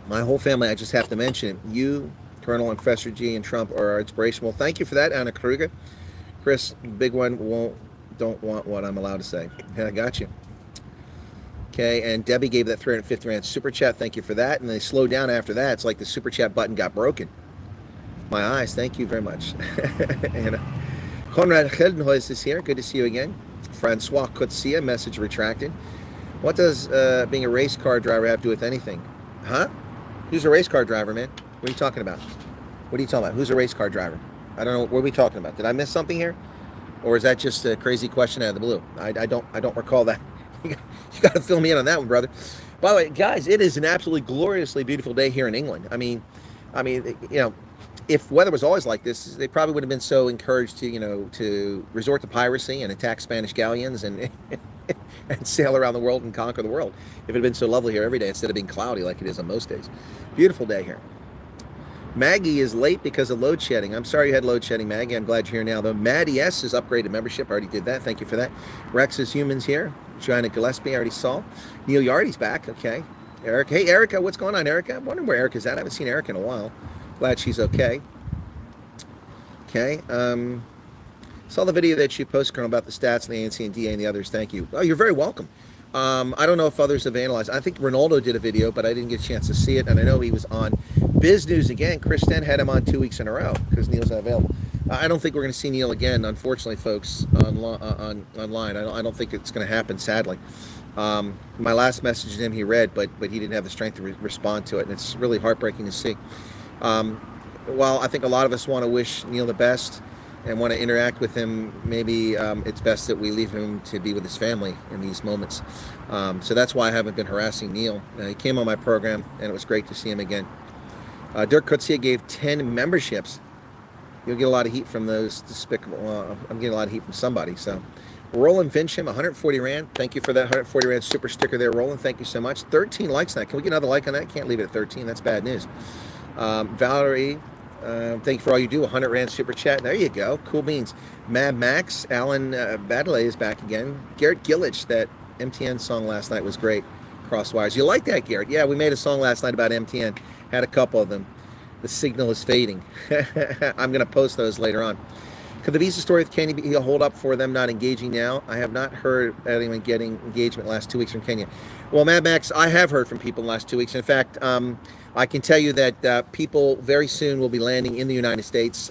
My whole family, I just have to mention it. You, Colonel, and Professor G, and Trump are our inspiration. Well, thank you for that, Anna Kruger. Chris, big one, don't want what I'm allowed to say. Yeah, I got you. Okay, and Debbie gave that 350 Rand super chat. Thank you for that. And they slowed down after that. It's like the super chat button got broken. My eyes, thank you very much. And Conrad Geldenhuis is here. Good to see you again. Francois Kutsia, message retracted. What does being a race car driver have to do with anything? Huh? Who's a race car driver, man? What are you talking about? What are you talking about? Who's a race car driver? I don't know. What are we talking about? Did I miss something here? Or is that just a crazy question out of the blue? I don't recall that. You got to fill me in on that one, brother. By the way, guys, it is an absolutely gloriously beautiful day here in England. I mean, you know, if weather was always like this, they probably would have been so encouraged to, you know, to resort to piracy and attack Spanish galleons and and sail around the world and conquer the world. If it had been so lovely here every day instead of being cloudy like it is on most days. Beautiful day here. Maggie is late because of load shedding. I'm sorry you had load shedding, Maggie. I'm glad you're here now, though. Maddie S. is upgraded membership. I already did that. Thank you for that. Rex is Humans here. Joanna Gillespie, I already saw. Neil Yardy's back. Okay. Eric. Hey, Erica. What's going on, Erica? I'm wondering where Erica's at. I haven't seen Erica in a while. Glad she's okay. Okay. Saw the video that you posted, Colonel, about the stats and the ANC and DA and the others. Thank you. Oh, you're very welcome. I don't know if others have analyzed. I think Ronaldo did a video, but I didn't get a chance to see it. And I know he was on Biz News again. Chris Sten had him on 2 weeks in a row because Neil's not available. I don't think we're going to see Neil again, unfortunately, folks, online. I don't think it's going to happen, sadly. My last message to him he read, but he didn't have the strength to respond to it, and it's really heartbreaking to see. While I think a lot of us want to wish Neil the best and want to interact with him, maybe it's best that we leave him to be with his family in these moments. So that's why I haven't been harassing Neil. He came on my program, and it was great to see him again. Dirk Kutsia gave 10 memberships. You'll get a lot of heat from those despicable. I'm getting a lot of heat from somebody. So, Roland Fincham, 140 Rand. Thank you for that 140 Rand super sticker there, Roland. Thank you so much. 13 likes on that. Can we get another like on that? Can't leave it at 13. That's bad news. Valerie, thank you for all you do. 100 Rand super chat. There you go. Cool beans. Mad Max, Alan Baddeley is back again. Garrett Gillich, that MTN song last night was great. Crosswires. You like that, Garrett? Yeah, we made a song last night about MTN. Had a couple of them. The signal is fading. I'm going to post those later on. Could the visa story with Kenya be a hold up for them not engaging now? I have not heard anyone getting engagement last 2 weeks from Kenya. Well, Mad Max, I have heard from people in the last 2 weeks. In fact, I can tell you that people very soon will be landing in the United States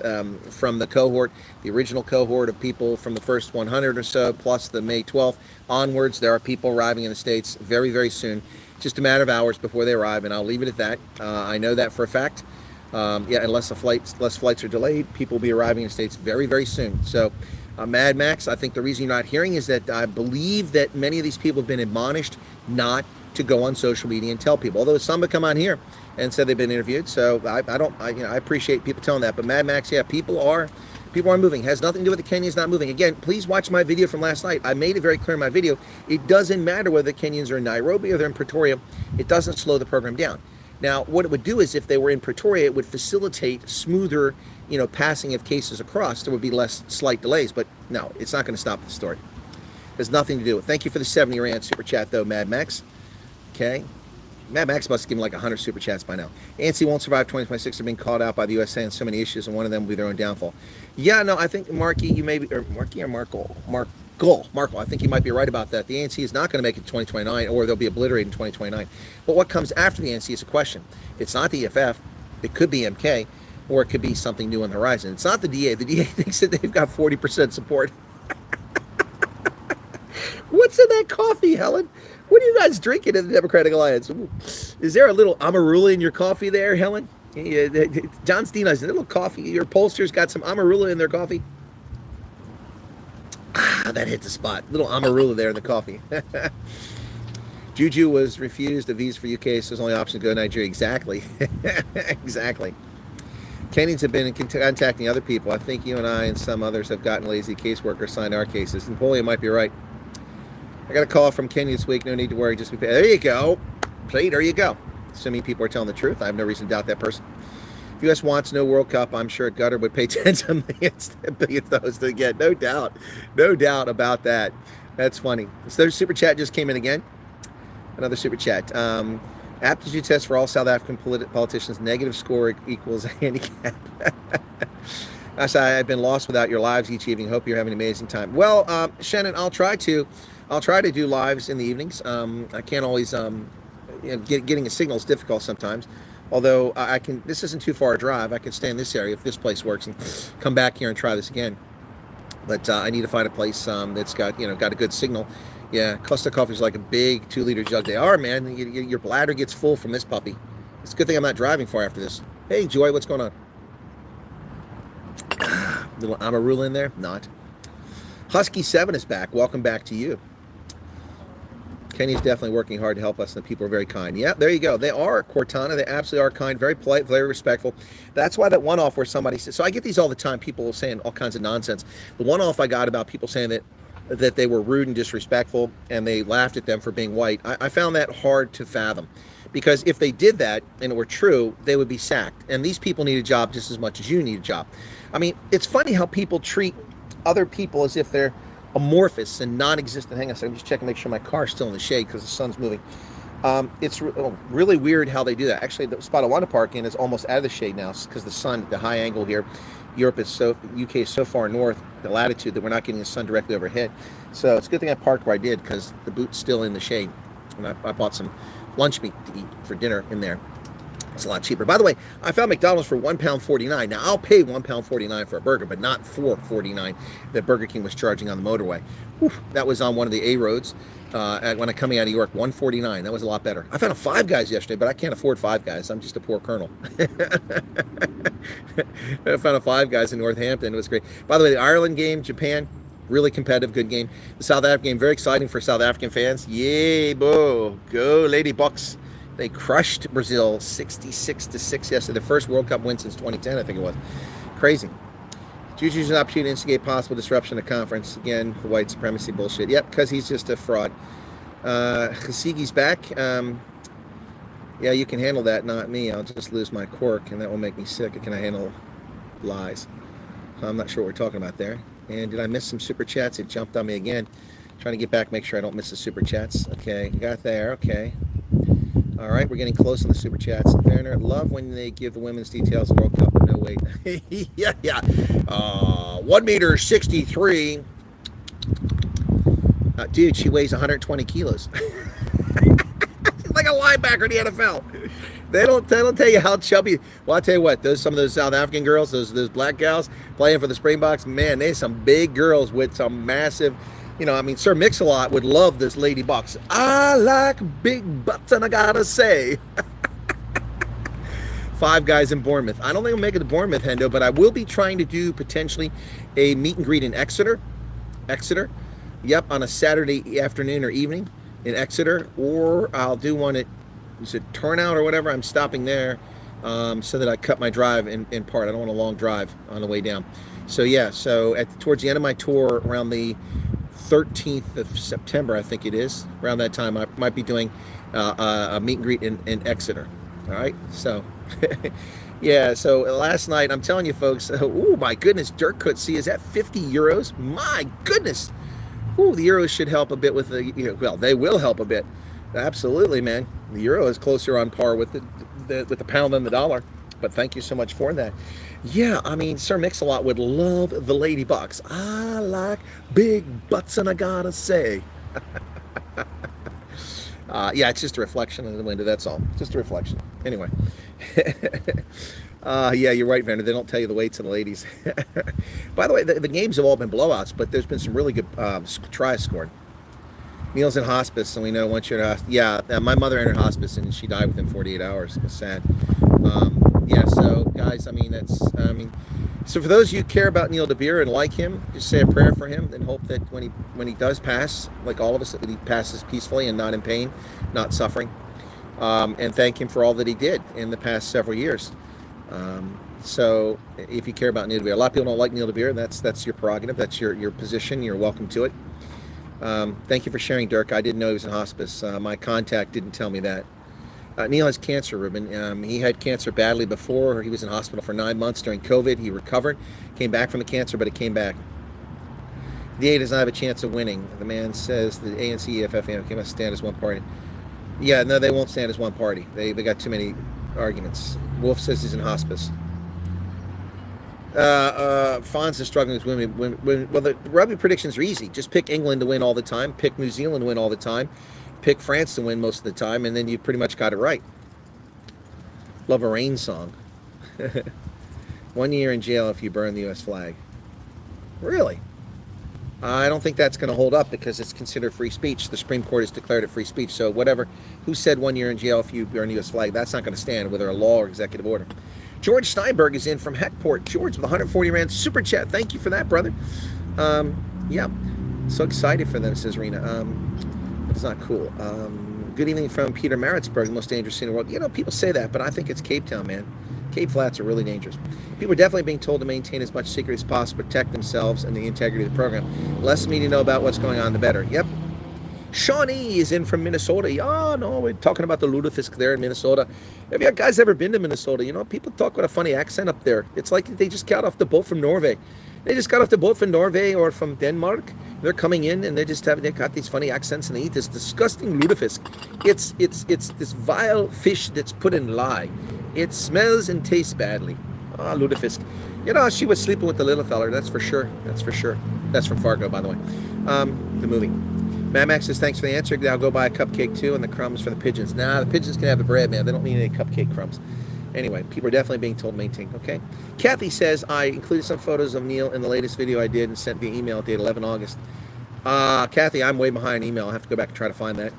from the cohort, the original cohort of people from the first 100 or so, plus the May 12th onwards. There are people arriving in the States very, very soon. Just a matter of hours before they arrive, and I'll leave it at that. I know that for a fact. Unless flights are delayed, people will be arriving in the States very, very soon. So, Mad Max, I think the reason you're not hearing is that I believe that many of these people have been admonished not to go on social media and tell people. Although some have come on here and said they've been interviewed, so I appreciate people telling that. But Mad Max, yeah, people are moving. It has nothing to do with the Kenyans not moving. Again, please watch my video from last night. I made it very clear in my video. It doesn't matter whether the Kenyans are in Nairobi or they're in Pretoria. It doesn't slow the program down. Now, what it would do is if they were in Pretoria, it would facilitate smoother, passing of cases across. There would be less slight delays. But no, it's not going to stop the story. There's nothing to do with it. Thank you for the 70 Rand super chat, though, Mad Max. Okay. Mad Max must have given like 100 super chats by now. ANC won't survive 2026. They're being called out by the USA on so many issues, and one of them will be their own downfall. Yeah, no, I think Markey, you may be, or Markey or Markle, I think you might be right about that. The ANC is not going to make it to 2029, or they'll be obliterated in 2029. But what comes after the ANC is a question. It's not the EFF. It could be MK, or it could be something new on the horizon. It's not the DA. The DA thinks that they've got 40% support. What's in that coffee, Helen? What are you guys drinking in the Democratic Alliance? Is there a little Amarula in your coffee there, Helen? John Steen has a little coffee. Your pollsters got some Amarula in their coffee. Ah, that hit the spot. Little Amarula there in the coffee. Juju was refused a visa for UK, so his only option to go to Nigeria. Exactly. Exactly. Kenyans have been contacting other people. I think you and I and some others have gotten lazy caseworkers signed our cases. Napoleon might be right. I got a call from Kenya this week. No need to worry. Just be paid. There you go. Play. There you go. Assuming people are telling the truth. I have no reason to doubt that person. If U.S. wants no World Cup, I'm sure Gutter would pay tens of millions to host it again. No doubt. No doubt about that. That's funny. So there's super chat just came in again. Another super chat. Aptitude test for all South African politicians. Negative score equals a handicap. I've been lost without your lives each evening. Hope you're having an amazing time. Well, Shannon, I'll try to do lives in the evenings. I can't always, getting a signal is difficult sometimes. Although I can, this isn't too far a drive. I can stay in this area if this place works and come back here and try this again. But I need to find a place that's got a good signal. Yeah, Costa Coffee is like a big 2-liter jug. They are, man. Your bladder gets full from this puppy. It's a good thing I'm not driving far after this. Hey, Joy, what's going on? Little Amarula in there? Not. Husky7 is back. Welcome back to you. Kenny's definitely working hard to help us, and the people are very kind. Yeah, there you go. They are, Cortana. They absolutely are kind, very polite, very respectful. That's why that one-off where somebody says, so I get these all the time, people saying all kinds of nonsense. The one-off I got about people saying that they were rude and disrespectful, and they laughed at them for being white, I found that hard to fathom. Because if they did that, and it were true, they would be sacked. And these people need a job just as much as you need a job. I mean, it's funny how people treat other people as if they're amorphous and non-existent. Hang on a second, I'm just checking to make sure my car's still in the shade because the sun's moving. It's really weird how they do that. Actually, the spot I want to park in is almost out of the shade now because the sun, the high angle here, UK is so far north, the latitude, that we're not getting the sun directly overhead. So it's a good thing I parked where I did because the boot's still in the shade. And I bought some lunch meat to eat for dinner in there. It's a lot cheaper. By the way, I found McDonald's for £1.49. Now, I'll pay £1.49 for a burger, but not $4.49 that Burger King was charging on the motorway. Whew, that was on one of the A roads when I'm coming out of York, $1.49. That was a lot better. I found a Five Guys yesterday, but I can't afford Five Guys. I'm just a poor colonel. I found a Five Guys in Northampton. It was great. By the way, the Ireland game, Japan, really competitive, good game. The South African game, very exciting for South African fans. Yay, bo, go Lady Bucks. They crushed Brazil 66-6 yesterday. The first World Cup win since 2010, I think it was. Crazy. Juju's an opportunity to instigate possible disruption of conference. Again, the white supremacy bullshit. Yep, because he's just a fraud. Khashoggi's back. Yeah, you can handle that, not me. I'll just lose my quirk, and that will make me sick. Can I handle lies? I'm not sure what we're talking about there. And did I miss some super chats? It jumped on me again. Trying to get back, make sure I don't miss the super chats. Okay, got there. Okay. All right, we're getting close on the super chats. Werner, love when they give the women's details of World Cup, but no weight. yeah. 1.63 meters. Dude, she weighs 120 kilos. She's like a linebacker in the NFL. They don't tell you how chubby. Well, I'll tell you what, some of those South African girls, those black gals playing for the Springboks, man, they're some big girls with some massive. You know, I mean, Sir Mix-a-Lot would love this Lady Bucks. I like big butts, and I gotta say. Five Guys in Bournemouth. I don't think I'll make it to Bournemouth, Hendo, but I will be trying to do potentially a meet and greet in Exeter. Yep, on a Saturday afternoon or evening in Exeter. Or I'll do one at, is it Turnout or whatever? I'm stopping there so that I cut my drive in part. I don't want a long drive on the way down. So, yeah, towards the end of my tour around the 13th of September, I think it is. Around that time, I might be doing a meet and greet in Exeter. All right, so yeah. So last night, I'm telling you, folks. Oh my goodness, Dirk Coetzee is at 50 euros. My goodness. Oh, the euros should help a bit with the. Well, they will help a bit. Absolutely, man. The euro is closer on par with the pound than the dollar. But thank you so much for that. Yeah, I mean, Sir Mix-a-Lot would love the Lady Bucks. I like big butts, and I gotta say. Yeah, it's just a reflection in the window, that's all. Just a reflection. Anyway. Yeah, you're right, Vander. They don't tell you the weights of the ladies. By the way, the games have all been blowouts, but there's been some really good tries scored. Neil's in hospice, and we know once you're in hospice. Yeah, my mother entered hospice, and she died within 48 hours. It was sad. Yeah, so guys, so for those of you who care about Neil DeBeer and like him, just say a prayer for him and hope that when he does pass, like all of us, that he passes peacefully and not in pain, not suffering. And thank him for all that he did in the past several years. So if you care about Neil DeBeer, a lot of people don't like Neil DeBeer, and that's your prerogative, that's your position, you're welcome to it. Thank you for sharing, Dirk. I didn't know he was in hospice. My contact didn't tell me that. Neil has cancer, Ruben. He had cancer badly before. He was in hospital for 9 months during COVID. He recovered, came back from the cancer, but it came back. The A does not have a chance of winning. The man says the ANC, EFF, must stand as one party. Yeah, no, they won't stand as one party. They got too many arguments. Wolf says he's in hospice. Fonz is struggling with women. Well, the rugby predictions are easy. Just pick England to win all the time. Pick New Zealand to win all the time. Pick France to win most of the time, and then you pretty much got it right. Love a rain song. 1 year in jail if you burn the U.S. flag. Really? I don't think that's going to hold up because it's considered free speech. The Supreme Court has declared it free speech. So whatever, who said 1 year in jail if you burn the U.S. flag, that's not going to stand, whether a law or executive order. George Steinberg is in from Heckport. George with 140 Rand super chat. Thank you for that, brother. Yeah, so excited for them, says Rena. It's not cool. Good evening from Peter Maritzburg, the most dangerous city in the world. You know, people say that, but I think it's Cape Town, man. Cape Flats are really dangerous. People are definitely being told to maintain as much secret as possible, protect themselves and the integrity of the program. Less media know about what's going on, the better. Yep. Shawnee is in from Minnesota. Yeah, no, we're talking about the lutefisk there in Minnesota. Have you guys ever been to Minnesota? You know, people talk with a funny accent up there. It's like they just got off the boat from Norway. They just got off the boat from Norway or from Denmark. They're coming in and they got these funny accents and they eat this disgusting lutefisk. It's this vile fish that's put in lye. It smells and tastes badly. Ah, lutefisk. You know, she was sleeping with the little feller, that's for sure. That's for sure. That's from Fargo, by the way. The movie. Mad Max says, thanks for the answer. Now go buy a cupcake too and the crumbs for the pigeons. Nah, the pigeons can have the bread, man. They don't need any cupcake crumbs. Anyway, people are definitely being told maintain. Okay. Kathy says, I included some photos of Neil in the latest video I did and sent via email dated 11 August. Kathy, I'm way behind email. I have to go back and try to find that.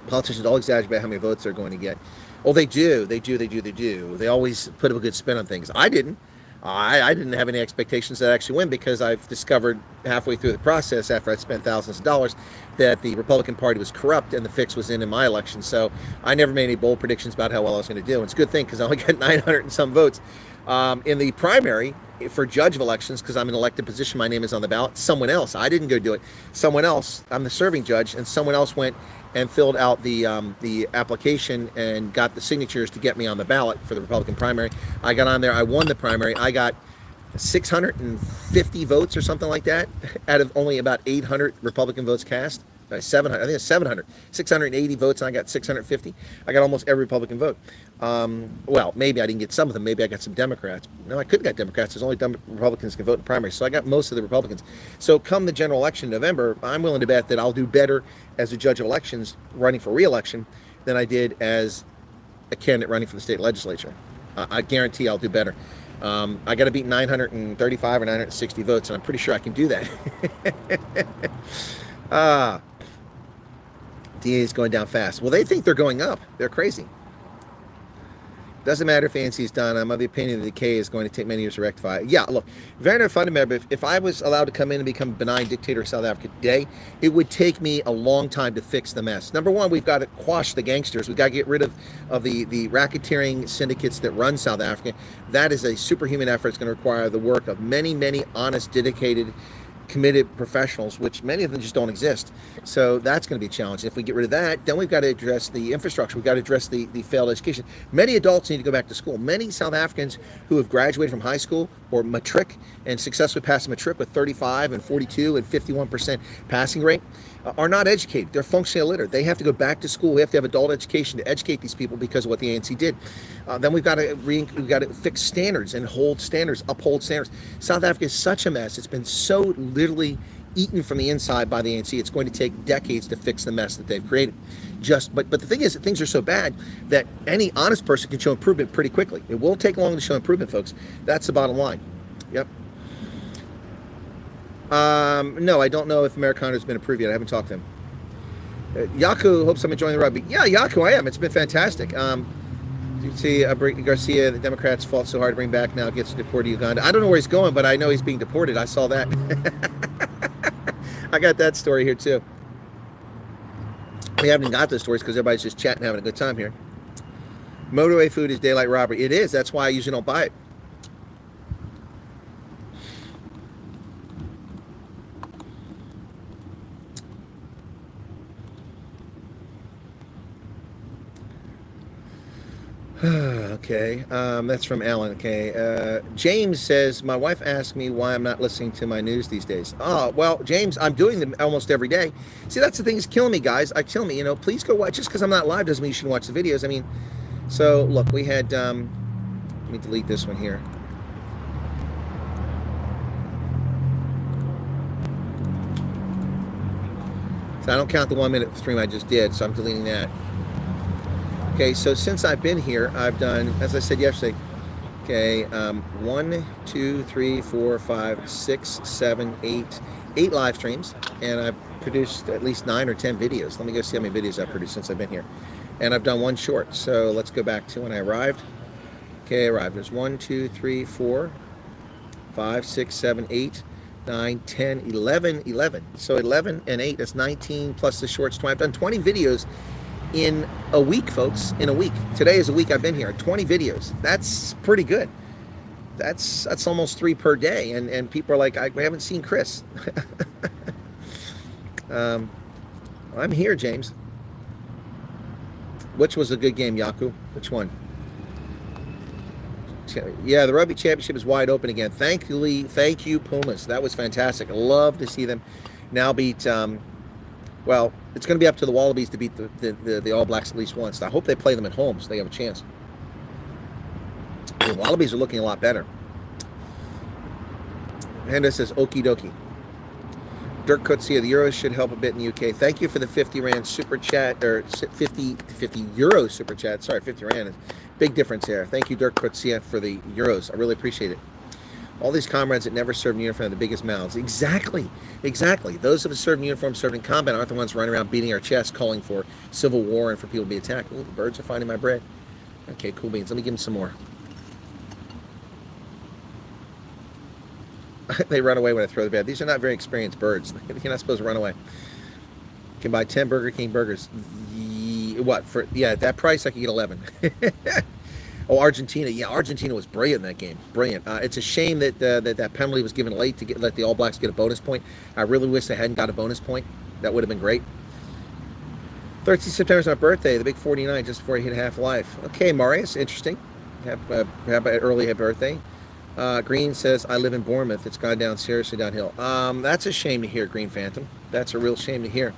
Politicians all exaggerate how many votes they're going to get. Oh, they do. They do. They always put a good spin on things. I didn't. I didn't have any expectations that I'd actually win, because I've discovered halfway through the process, after I'd spent thousands of dollars, that the Republican Party was corrupt and the fix was in my election. So I never made any bold predictions about how well I was going to do. And it's a good thing, because I only got 900 and some votes. In the primary for judge of elections, because I'm in an elected position, my name is on the ballot. Someone else, I didn't go do it. Someone else, I'm the serving judge, and someone else went and filled out the application and got the signatures to get me on the ballot for the Republican primary. I got on there. I won the primary. I got 650 votes or something like that out of only about 800 Republican votes cast. 700, I think it's 700, 680 votes, and I got 650. I got almost every Republican vote. Well, maybe I didn't get some of them. Maybe I got some Democrats. No, I couldn't get Democrats. There's only Republicans can vote in the primary. So I got most of the Republicans. So come the general election in November, I'm willing to bet that I'll do better as a judge of elections running for re-election than I did as a candidate running for the state legislature. I guarantee I'll do better. I got to beat 935 or 960 votes, and I'm pretty sure I can do that. DA is going down fast. Well, they think they're going up. They're crazy. Doesn't matter if ANC is done. I'm of the opinion the decay is going to take many years to rectify. Yeah, look, very fundamental. If I was allowed to come in and become a benign dictator of South Africa today, it would take me a long time to fix the mess. Number one, we've got to quash the gangsters. We've got to get rid of the racketeering syndicates that run South Africa. That is a superhuman effort. It's going to require the work of many, many honest, dedicated, committed professionals, which many of them just don't exist. So that's going to be a challenge. If we get rid of that, then we've got to address the infrastructure. We've got to address the failed education. Many adults need to go back to school. Many South Africans who have graduated from high school or matric and successfully passed matric with 35 and 42 and 51% passing rate are not educated. They're functionally illiterate. They have to go back to school. We have to have adult education to educate these people because of what the ANC did. Then we've got to fix standards and uphold standards. South Africa is such a mess. It's been so literally eaten from the inside by the ANC. It's going to take decades to fix the mess that they've created. But the thing is that things are so bad that any honest person can show improvement pretty quickly. It will take long to show improvement, folks. That's the bottom line. Yep. No, I don't know if Americano has been approved yet. I haven't talked to him. Yaku hopes I'm enjoying the rugby. Yeah, Yaku, I am. It's been fantastic. You see, Garcia, the Democrats fought so hard to bring back, now gets deported to Uganda. I don't know where he's going, but I know he's being deported. I saw that. I got that story here, too. We haven't got those stories because everybody's just chatting, having a good time here. Motorway food is daylight robbery. It is. That's why I usually don't buy it. Okay, that's from Alan. Okay, James says, my wife asked me why I'm not listening to my news these days. Oh, well, James, I'm doing them almost every day. See, that's the thing that's killing me, guys. Kill me, please go watch. Just because I'm not live doesn't mean you shouldn't watch the videos. I mean, so look, we had, let me delete this one here. So I don't count the 1 minute stream I just did, so I'm deleting that. Okay, so since I've been here, I've done, as I said yesterday, okay, 1, 2, 3, 4, 5, 6, 7, 8 live streams, and I've produced at least 9 or 10 videos. Let me go see how many videos I've produced since I've been here. And I've done one short, so let's go back to when I arrived. Okay, I arrived. There's 1, 2, 3, 4, 5, 6, 7, 8, 9, 10, 11. So 11 and 8, that's 19 plus the shorts 20. I've done 20 videos in a week, folks, in a week. Today is a week I've been here. 20 videos. That's pretty good. That's almost 3 per day. And people are like, I haven't seen Chris. I'm here, James. Which was a good game, Yaku? Which one? Yeah, the Rugby Championship is wide open again. Thank you, Pumas. That was fantastic. I love to see them now beat... well, it's going to be up to the Wallabies to beat the All Blacks at least once. I hope they play them at home so they have a chance. The Wallabies are looking a lot better. Henda says, okie dokie. Dirk Kutsia, the Euros should help a bit in the UK. Thank you for the 50 Rand super chat, or 50 Euro super chat. Sorry, 50 Rand. Big difference there. Thank you, Dirk Kutsia, for the Euros. I really appreciate it. All these comrades that never served in uniform have the biggest mouths. Exactly. Those of us served in uniform, served in combat, aren't the ones running around beating our chests, calling for civil war and for people to be attacked. Ooh, the birds are finding my bread. Okay, cool beans. Let me give them some more. They run away when I throw the bed. These are not very experienced birds. You're not supposed to run away. You can buy 10 Burger King burgers. What? At that price, I could get 11. Oh, Argentina. Yeah, Argentina was brilliant in that game. Brilliant. It's a shame that that penalty was given late to let the All Blacks get a bonus point. I really wish they hadn't got a bonus point. That would have been great. 13th September is my birthday, the big 49, just before I hit half life. Okay, Marius, interesting. Have an early birthday. Green says, I live in Bournemouth. It's gone down seriously downhill. That's a shame to hear, Green Phantom. That's a real shame to hear.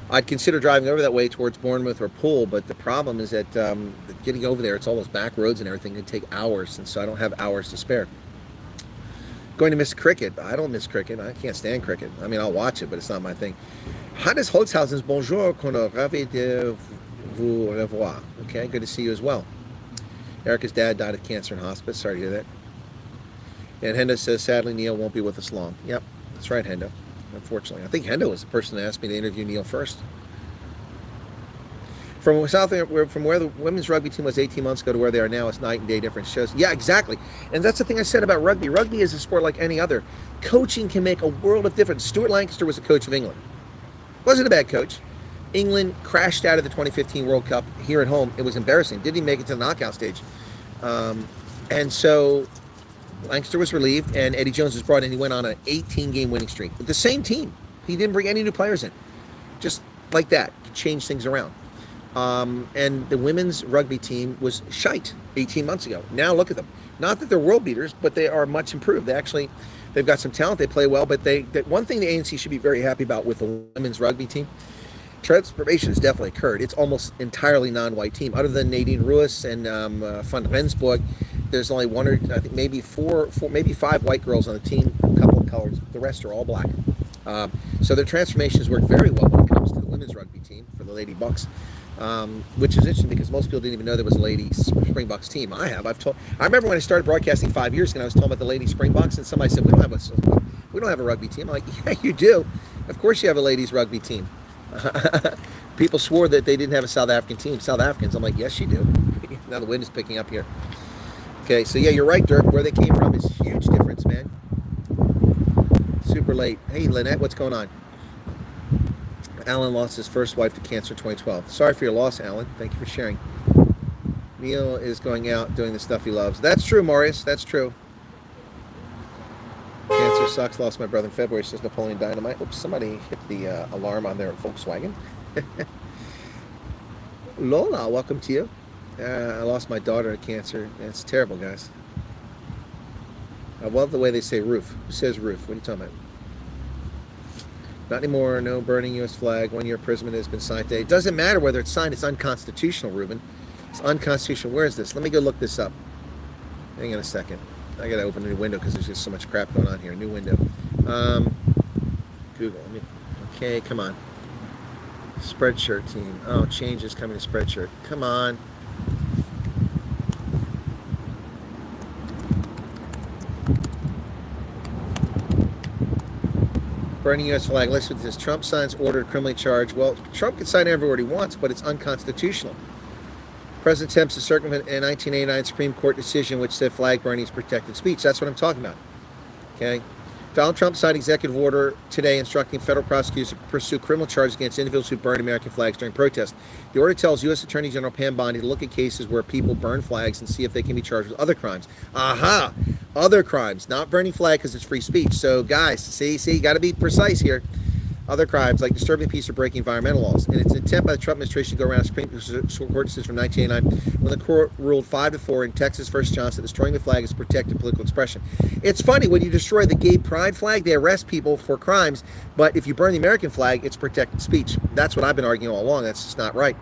I'd consider driving over that way towards Bournemouth or Poole, but the problem is that getting over there, it's all those back roads and everything. It take hours, and so I don't have hours to spare. Going to miss cricket. I don't miss cricket. I can't stand cricket. I mean, I'll watch it, but it's not my thing. Hannes Holzhausen's bonjour, qu'on est ravi de vous revoir. Okay, good to see you as well. Erica's dad died of cancer in hospice. Sorry to hear that. And Hendo says, sadly, Neil won't be with us long. Yep, that's right, Hendo. Unfortunately. I think Hendo was the person that asked me to interview Neil first. From where the women's rugby team was 18 months ago to where they are now, it's night and day difference. Shows. Yeah, exactly. And that's the thing I said about rugby. Rugby is a sport like any other. Coaching can make a world of difference. Stuart Lancaster was the coach of England. Wasn't a bad coach. England crashed out of the 2015 World Cup here at home. It was embarrassing. Didn't even make it to the knockout stage. And so Lancaster was relieved, and Eddie Jones was brought in. He went on an 18-game winning streak with the same team. He didn't bring any new players in. Just like that. Change things around. And the women's rugby team was shite 18 months ago. Now look at them. Not that they're world beaters, but they are much improved. They've got some talent. They play well, but one thing the ANC should be very happy about with the women's rugby team, transformation has definitely occurred. It's almost entirely non-white team. Other than Nadine Ruiz and Van Rensburg, there's only one or I think maybe four, maybe five white girls on the team, a couple of colors. The rest are all black. So their transformation has worked very well when it comes to the women's rugby team for the Lady Bucks, which is interesting because most people didn't even know there was a Lady Springboks team. I remember when I started broadcasting 5 years ago, I was talking about the Lady Springboks, and somebody said, we don't have a rugby team. I'm like, yeah, you do. Of course you have a ladies rugby team. People swore that they didn't have a South African team. South Africans. I'm like, yes, you do. Now the wind is picking up here. Okay, so yeah, you're right, Dirk. Where they came from is a huge difference, man. Super late. Hey, Lynette, what's going on? Alan lost his first wife to cancer in 2012. Sorry for your loss, Alan. Thank you for sharing. Neil is going out doing the stuff he loves. That's true, Marius. That's true. Cancer sucks. Lost my brother in February, says Napoleon Dynamite. Oops, somebody hit the alarm on their Volkswagen. Lola, welcome to you. I lost my daughter to cancer. It's terrible, guys. I love the way they say roof. Who says roof? What are you talking about? Not anymore. No burning U.S. flag. 1 year imprisonment has been signed today. It doesn't matter whether it's signed. It's unconstitutional, Ruben. It's unconstitutional. Where is this? Let me go look this up. Hang on a second. I gotta open a new window because there's just so much crap going on here. New window. Google. Okay, come on. Spreadshirt team. Oh, change is coming to Spreadshirt. Come on. Burning U.S. flag. Listen to this. Trump signs order criminally charged. Well, Trump can sign every word he wants, but it's unconstitutional. President attempts to circumvent a 1989 Supreme Court decision which said flag burning is protected speech. That's what I'm talking about. Okay. Donald Trump signed executive order today instructing federal prosecutors to pursue criminal charges against individuals who burned American flags during protests. The order tells U.S. Attorney General Pam Bondi to look at cases where people burn flags and see if they can be charged with other crimes. Aha! Other crimes, not burning flag because it's free speech. So, guys, see, you got to be precise here. Other crimes like disturbing peace or breaking environmental laws. And it's an attempt by the Trump administration to go around a Supreme Court decision from 1989 when the court ruled 5-4 in Texas versus Johnson that destroying the flag is protected political expression. It's funny, when you destroy the gay pride flag, they arrest people for crimes, but if you burn the American flag, it's protected speech. That's what I've been arguing all along. That's just not right.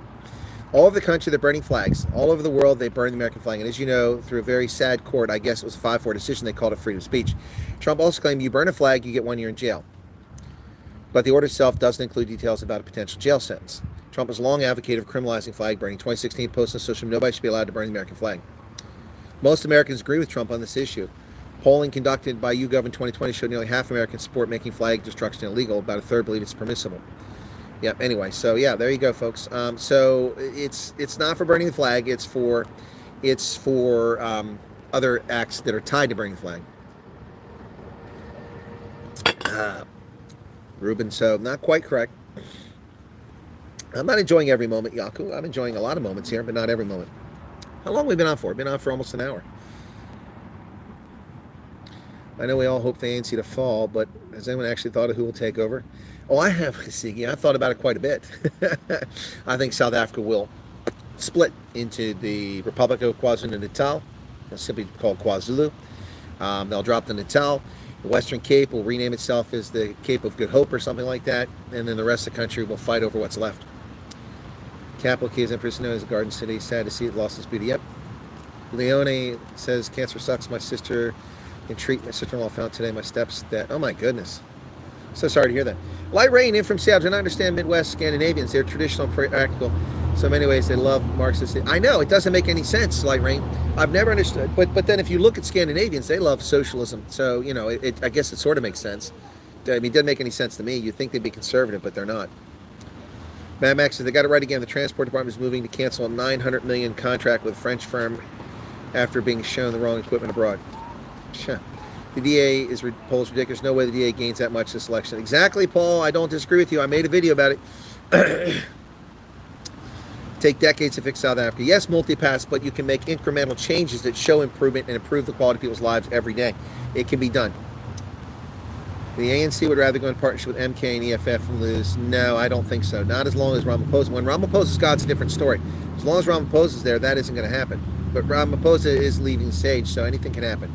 All over the country, they're burning flags. All over the world, they burn the American flag. And as you know, through a very sad court, I guess it was a 5-4 decision, they called it freedom of speech. Trump also claimed you burn a flag, you get 1 year in jail. but the order itself doesn't include details about a potential jail sentence. Trump has long advocated for criminalizing flag burning. 2016 post on social media, nobody should be allowed to burn the American flag. Most Americans agree with Trump on this issue. Polling conducted by YouGov in 2020 showed nearly half Americans support making flag destruction illegal. About a third believe it's permissible. Yeah. Anyway, so yeah, there you go, folks. So it's not for burning the flag. It's for other acts that are tied to burning the flag. Ruben, so not quite correct. I'm not enjoying every moment, Yaku. I'm enjoying a lot of moments here, but not every moment. How long have we been on for? We've been on for almost an hour. I know we all hope the ANC to fall, but has anyone actually thought of who will take over? Oh, I have, Sigi. I've thought about it quite a bit. I think South Africa will split into the Republic of KwaZulu-Natal, simply called KwaZulu. They'll drop the Natal. The Western Cape will rename itself as the Cape of Good Hope or something like that, and then the rest of the country will fight over what's left. Capital Key is Empress known as the Garden City. Sad to see it lost its beauty. Yep. Leone says, cancer sucks. My sister can treat. My sister-in-law found today. My steps that. Oh my goodness. So sorry to hear that. Light rain in from Seattle. Do not understand Midwest Scandinavians. They're traditional and practical. So many ways they love Marxist. I know it doesn't make any sense, Light Rain. I've never understood. But then if you look at Scandinavians, they love socialism. So you know, I guess it sort of makes sense. I mean, it doesn't make any sense to me. You think they'd be conservative, but they're not. Mad Max says they got it right again. The Transport Department is moving to cancel a $900 million contract with a French firm after being shown the wrong equipment abroad. The DA is polls ridiculous. No way the DA gains that much this election. Exactly, Paul. I don't disagree with you. I made a video about it. Take decades to fix South Africa. Yes, multi-pass, but you can make incremental changes that show improvement and improve the quality of people's lives every day. It can be done. The ANC would rather go in partnership with MK and EFF and lose. No, I don't think so. Not as long as Ramaphosa. When Ramaphosa's gone, it's a different story. As long as Ramaphosa's there, that isn't going to happen. But Ramaphosa is leaving the stage, so anything can happen.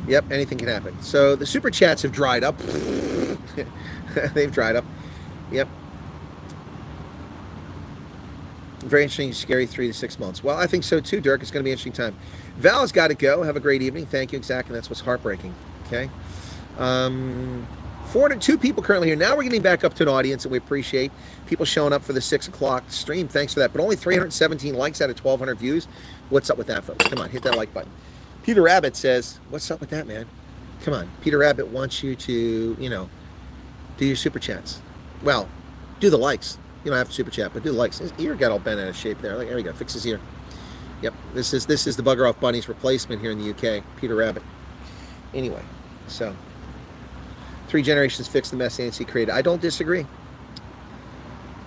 Yep, anything can happen. So the super chats have dried up. They've dried up. Yep. Very interesting, scary 3 to 6 months. Well, I think so too, Dirk. It's going to be an interesting time. Val's got to go. Have a great evening. Thank you. Exactly. That's what's heartbreaking. Okay. 402 people currently here. Now we're getting back up to an audience, and we appreciate people showing up for the 6 o'clock stream. Thanks for that. But only 317 likes out of 1,200 views. What's up with that, folks? Come on, hit that like button. Peter Rabbit says, what's up with that, man? Come on. Peter Rabbit wants you to, do your super chats. Well, do the likes. You don't have to super chat, but do the likes. His ear got all bent out of shape there. There we go. Fix his ear. Yep. This is the Bugger Off Bunny's replacement here in the UK. Peter Rabbit. Anyway, so 3 generations fixed the mess the ANC created. I don't disagree.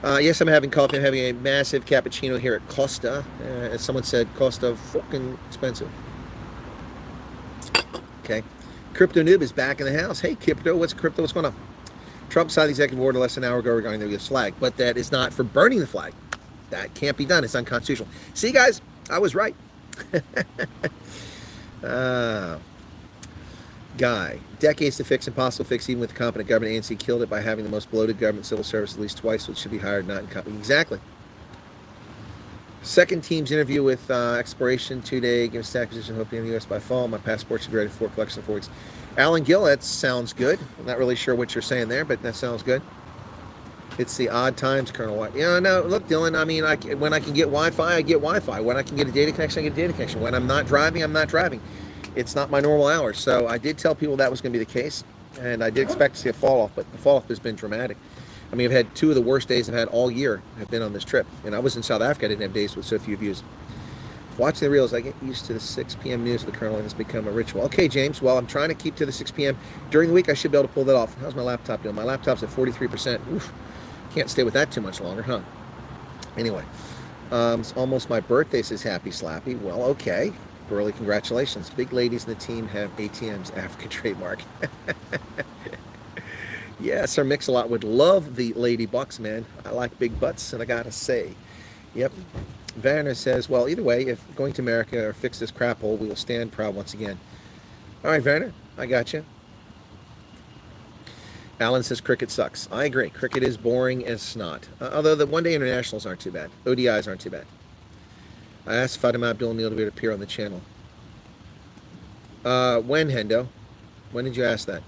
Yes, I'm having coffee. I'm having a massive cappuccino here at Costa. As someone said, Costa fucking expensive. Okay. Crypto Noob is back in the house. Hey, Crypto, what's going on? Trump signed the executive order less than an hour ago regarding the U.S. flag, but that is not for burning the flag. That can't be done. It's unconstitutional. See, guys, I was right. Guy, decades to fix, impossible to fix, even with the competent government. ANC killed it by having the most bloated government civil service at least twice, which should be hired, not incompetent. Exactly. Second team's interview with Exploration today. Give us acquisition, hoping in the U.S. by fall. My passport should be ready for collection of 4 weeks. Alan Gill, that sounds good. I'm not really sure what you're saying there, but that sounds good. It's the odd times, Colonel White. Yeah, no, look, Dylan, I mean, when I can get Wi-Fi, I get Wi-Fi. When I can get a data connection, I get a data connection. When I'm not driving, I'm not driving. It's not my normal hours. So I did tell people that was going to be the case, and I did expect to see a fall-off, but the fall-off has been dramatic. I mean, I've had 2 of the worst days I've had all year have been on this trip. And I was in South Africa. I didn't have days with so few views. Watching the reels, I get used to the 6 p.m. news with the Colonel, and it's become a ritual. Okay, James, well, I'm trying to keep to the 6 p.m. During the week, I should be able to pull that off. How's my laptop doing? My laptop's at 43%. Oof, can't stay with that too much longer, huh? Anyway, it's almost my birthday, says Happy Slappy. Well, okay. Early congratulations. Big ladies in the team have ATM's African trademark. Yeah, Sir Mix-a-Lot would love the lady bucks, man. I like big butts, and I gotta say. Yep. Vanner says, well, either way, if going to America or fix this crap hole, we will stand proud once again. All right, Vanner, I got you. Alan says cricket sucks. I agree. Cricket is boring as snot. Although the one-day internationals aren't too bad. ODIs aren't too bad. I asked Fatima Abdul Neal to appear on the channel. When, Hendo? When did you ask that?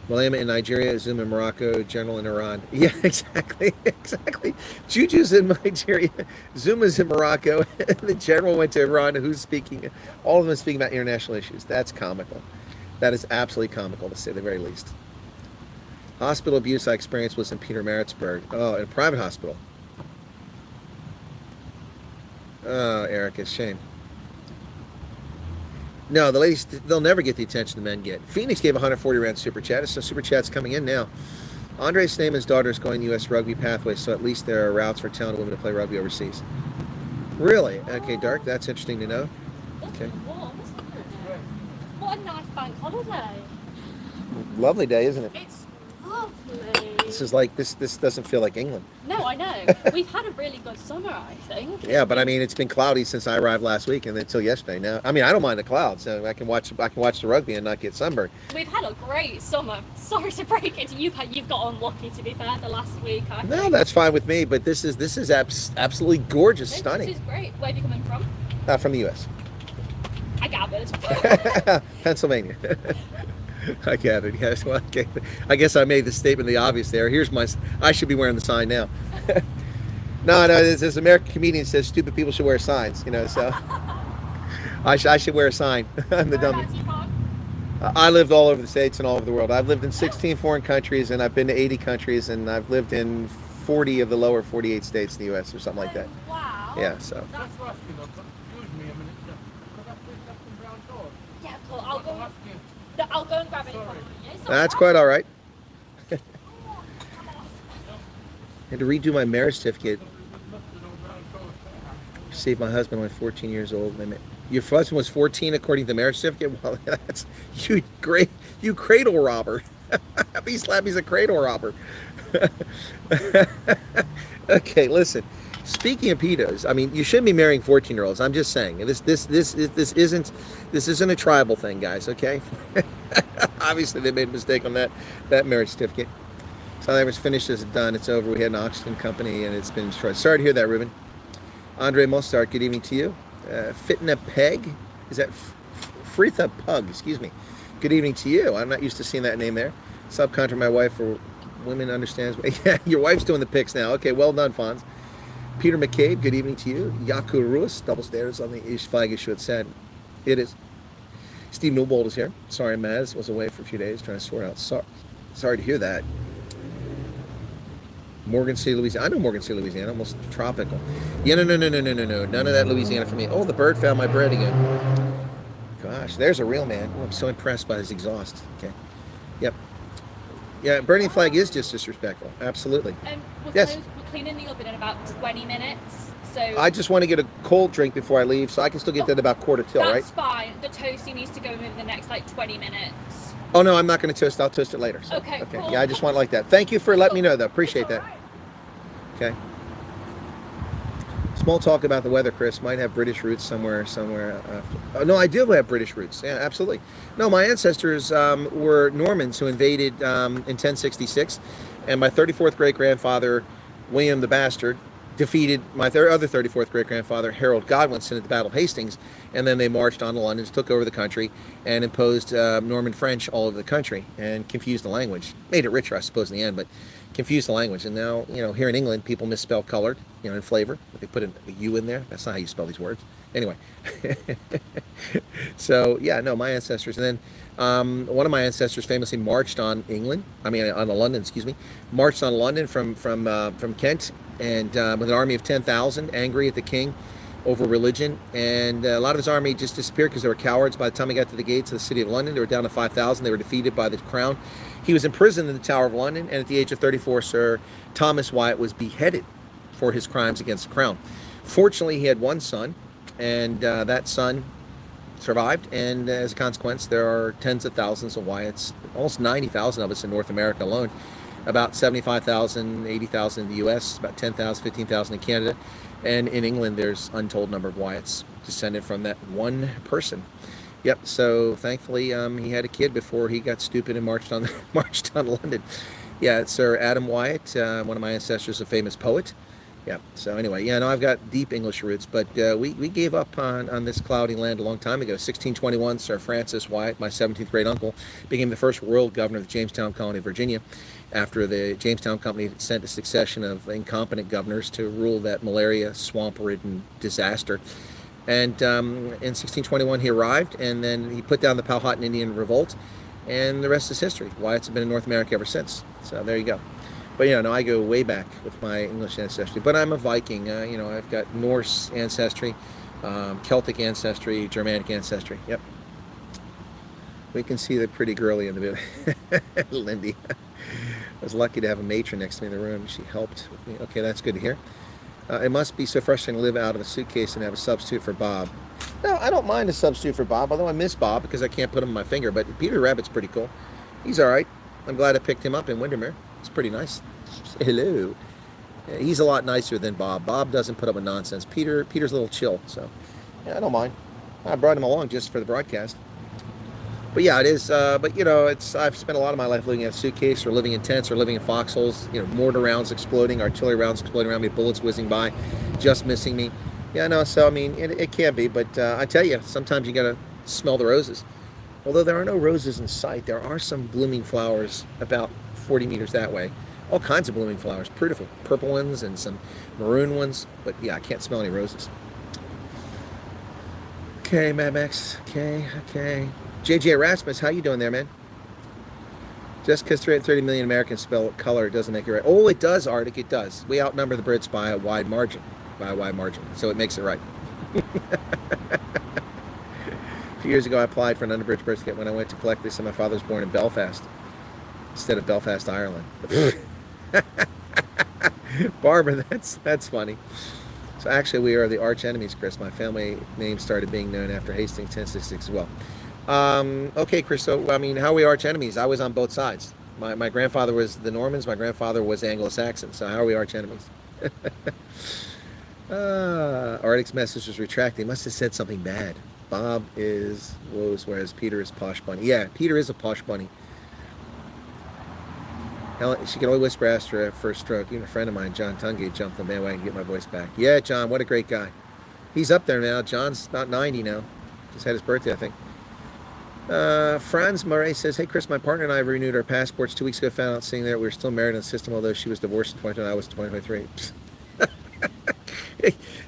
Malema in Nigeria, Zuma in Morocco, General in Iran. Yeah, exactly, exactly. Juju's in Nigeria, Zuma's in Morocco, and the General went to Iran, who's speaking, all of them speaking about international issues. That's comical. That is absolutely comical, to say the very least. Hospital abuse I experienced was in Peter Maritzburg. Oh, in a private hospital. Oh, Eric, it's a shame. No, the ladies, they'll never get the attention the men get. Phoenix gave 140 rand super chat. So super chat's coming in now. Andre Sneyman's daughter is going U.S. rugby pathway, so at least there are routes for talented women to play rugby overseas. Really? Okay, Dark, that's interesting to know. Okay. What a nice bank holiday. Lovely day, isn't it? It's lovely. This is like, this doesn't feel like England. No, I know. We've had a really good summer, I think. Yeah, but I mean, it's been cloudy since I arrived last week and until yesterday. Now, I mean, I don't mind the clouds. So I can watch the rugby and not get sunburned. We've had a great summer. Sorry to break it. You've got unlucky, to be fair, the last week. No, that's fine with me. But this is absolutely gorgeous, stunning. This is great. Where are you coming from? From the U.S. I gathered. Pennsylvania. I gathered. Yes. Well, okay. I guess I made the statement the obvious there. I should be wearing the sign now. No, this American comedian says stupid people should wear signs. You know, so I should wear a sign. I'm the dummy. I lived all over the States and all over the world. I've lived in 16 foreign countries, and I've been to 80 countries, and I've lived in 40 of the lower 48 states in the U.S. or something like that. Wow. Yeah. So. Yeah, cool. I'll go and grab it. That's quite all right. I had to redo my marriage certificate. Saved my husband when 14 years old. Your husband was 14 according to the marriage certificate? Well, that's you cradle robber. Happy Slappy's a cradle robber. Okay, listen. Speaking of pedos, I mean, you shouldn't be marrying 14-year-olds. I'm just saying. This isn't a tribal thing, guys, okay? Obviously they made a mistake on that marriage certificate. So that was finished, it's done, it's over. We had an auction company and it's been destroyed. Sorry to hear that, Ruben. Andre Mostart, good evening to you. Fitna Peg, is that Fritha Pug, excuse me. Good evening to you. I'm not used to seeing that name there. Subcontract my wife for women understands. Yeah, your wife's doing the picks now. Okay, well done, Fonz. Peter McCabe, good evening to you. Yaku Ruiz, double standards on the Ishfag issue at said. It is. Steve Newbold is here. Sorry, Maz was away for a few days trying to sort out. Sorry to hear that. Morgan City, Louisiana. I know Morgan City, Louisiana, almost tropical. Yeah, no. None of that Louisiana for me. Oh, the bird found my bread again. Gosh, there's a real man. Oh, I'm so impressed by his exhaust. Okay. Yep. Yeah, burning flag is just disrespectful. Absolutely. Yes. We're cleaning the oven in about 20 minutes. So I just want to get a cold drink before I leave, so I can still get that about 1/4 till, right? That's fine. The toasting needs to go in the next 20 minutes. Oh no, I'm not going to toast. I'll toast it later. So. Okay. Cool. Yeah, I just want it like that. Thank you for letting me know, though. Appreciate that. Right. Okay. Small talk about the weather, Chris. Might have British roots somewhere. Oh, no, I do have British roots. Yeah, absolutely. No, my ancestors were Normans who invaded in 1066, and my 34th great-grandfather, William the Bastard, defeated my other 34th great-grandfather, Harold Godwinson, at the Battle of Hastings, and then they marched on to London, took over the country, and imposed Norman French all over the country, and confused the language. Made it richer, I suppose, in the end, but confused the language. And now, here in England, people misspell colored, in flavor. They put a U in there. That's not how you spell these words. Anyway. So, yeah, no, my ancestors. And then one of my ancestors famously marched on London, marched on London from Kent, and with an army of 10,000, angry at the king over religion. And a lot of his army just disappeared because they were cowards. By the time he got to the gates of the city of London, they were down to 5,000. They were defeated by the crown. He was imprisoned in the Tower of London, and at the age of 34, Sir Thomas Wyatt was beheaded for his crimes against the crown. Fortunately, he had one son, and that son survived, and as a consequence, there are tens of thousands of Wyatts, almost 90,000 of us in North America alone, about 75,000, 80,000 in the U.S., about 10,000, 15,000 in Canada, and in England, there's untold number of Wyatts descended from that one person. Yep. So thankfully, he had a kid before he got stupid and marched on London. Yeah, Sir Adam Wyatt, one of my ancestors, a famous poet, Yeah. So anyway, yeah, no, I've got deep English roots, but we gave up on this cloudy land a long time ago. 1621, Sir Francis Wyatt, my 17th grade uncle, became the first royal governor of the Jamestown colony of Virginia, after the Jamestown Company sent a succession of incompetent governors to rule that malaria swamp-ridden disaster. And in 1621 he arrived, and then he put down the Powhatan Indian revolt, and the rest is history. Wyatt's been in North America ever since. So there you go. But no, I go way back with my English ancestry. But I'm a Viking. I've got Norse ancestry, Celtic ancestry, Germanic ancestry. Yep. We can see the pretty girly in the bit. Lindy. I was lucky to have a matron next to me in the room. She helped with me. Okay, that's good to hear. It must be so frustrating to live out of a suitcase and have a substitute for Bob. No, I don't mind a substitute for Bob, although I miss Bob because I can't put him on my finger. But Peter Rabbit's pretty cool. He's all right. I'm glad I picked him up in Windermere. It's pretty nice. Say hello. He's a lot nicer than Bob. Bob doesn't put up with nonsense. Peter's a little chill, so yeah, I don't mind. I brought him along just for the broadcast. But yeah, it is. But I've spent a lot of my life living in a suitcase, or living in tents, or living in foxholes. Mortar rounds exploding, artillery rounds exploding around me, bullets whizzing by, just missing me. Yeah, no. So I mean, it can be. But I tell you, sometimes you gotta smell the roses. Although there are no roses in sight, there are some blooming flowers about 40 meters that way. All kinds of blooming flowers, beautiful purple ones and some maroon ones. But yeah, I can't smell any roses. Okay, Mad Max. Okay. JJ Erasmus, how you doing there, man? Just because 330 million Americans spell color doesn't make it right. Oh, it does, Arctic. It does. We outnumber the Brits by a wide margin. So it makes it right. A few years ago, I applied for an underbridge birth certificate. When I went to collect this, and my father was born in Belfast instead of Belfast, Ireland. Barbara, that's funny. So actually, we are the arch enemies, Chris. My family name started being known after Hastings 1066 as well. Okay, Chris. So I mean, how are we arch enemies? I was on both sides. My grandfather was the Normans. My grandfather was Anglo-Saxon. So how are we arch enemies? Arctic's message was retracted. He must have said something bad. Bob is woes, whereas Peter is posh bunny. Yeah, Peter is a posh bunny. Helen, she can only whisper after her first stroke. Even a friend of mine, John Tungate, jumped on the bandwagon to get my voice back. Yeah, John, what a great guy. He's up there now. John's about 90 now. Just had his birthday, I think. Franz Murray says, hey, Chris, my partner and I renewed our passports 2 weeks ago. Found out seeing that we were still married on the system, although she was divorced in 2020. I was 2023.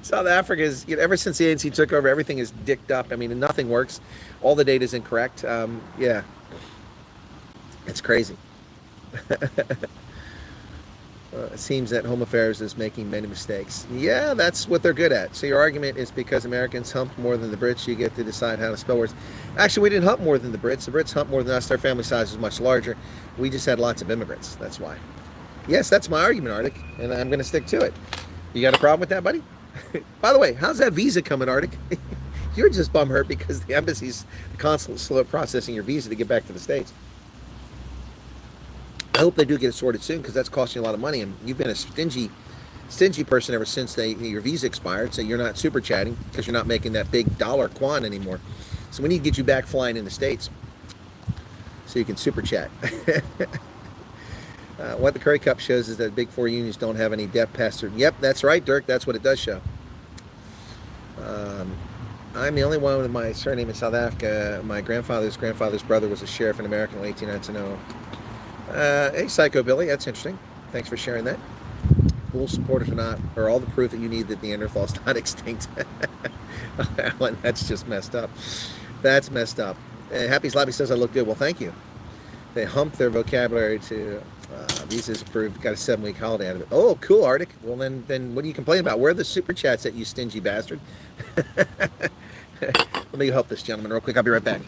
South Africa is, ever since the ANC took over, everything is dicked up. I mean, nothing works. All the data is incorrect. Yeah. It's crazy. It seems that Home Affairs is making many mistakes. Yeah, that's what they're good at. So your argument is because Americans humped more than the Brits, you get to decide how to spell words. Actually, we didn't hump more than the Brits. The Brits humped more than us. Our family size was much larger. We just had lots of immigrants. That's why. Yes, that's my argument, Arctic, and I'm going to stick to it. You got a problem with that, buddy? By the way, how's that visa coming, Arctic? You're just bumhurt because the embassy's, the consulate's slow processing your visa to get back to the States. I hope they do get it sorted soon, because that's costing you a lot of money, and you've been a stingy person ever since your visa expired, so you're not super chatting because you're not making that big dollar quan anymore. So we need to get you back flying in the States so you can super chat. What the Curry Cup shows is that Big Four unions don't have any debt past their... Yep, that's right, Dirk. That's what it does show. I'm the only one with my surname in South Africa. My grandfather's brother was a sheriff in America in 1890. Hey, Psycho Billy, that's interesting. Thanks for sharing that. Bull supporters are all the proof that you need that the Neanderthal's not extinct. Alan, that's just messed up. That's messed up. Happy Slappy says I look good. Well, thank you. They humped their vocabulary to visas approved. Got a 7-week holiday out of it. Oh, cool, Arctic. Well, then what do you complain about? Where are the super chats at, you stingy bastard? Let me help this gentleman real quick. I'll be right back.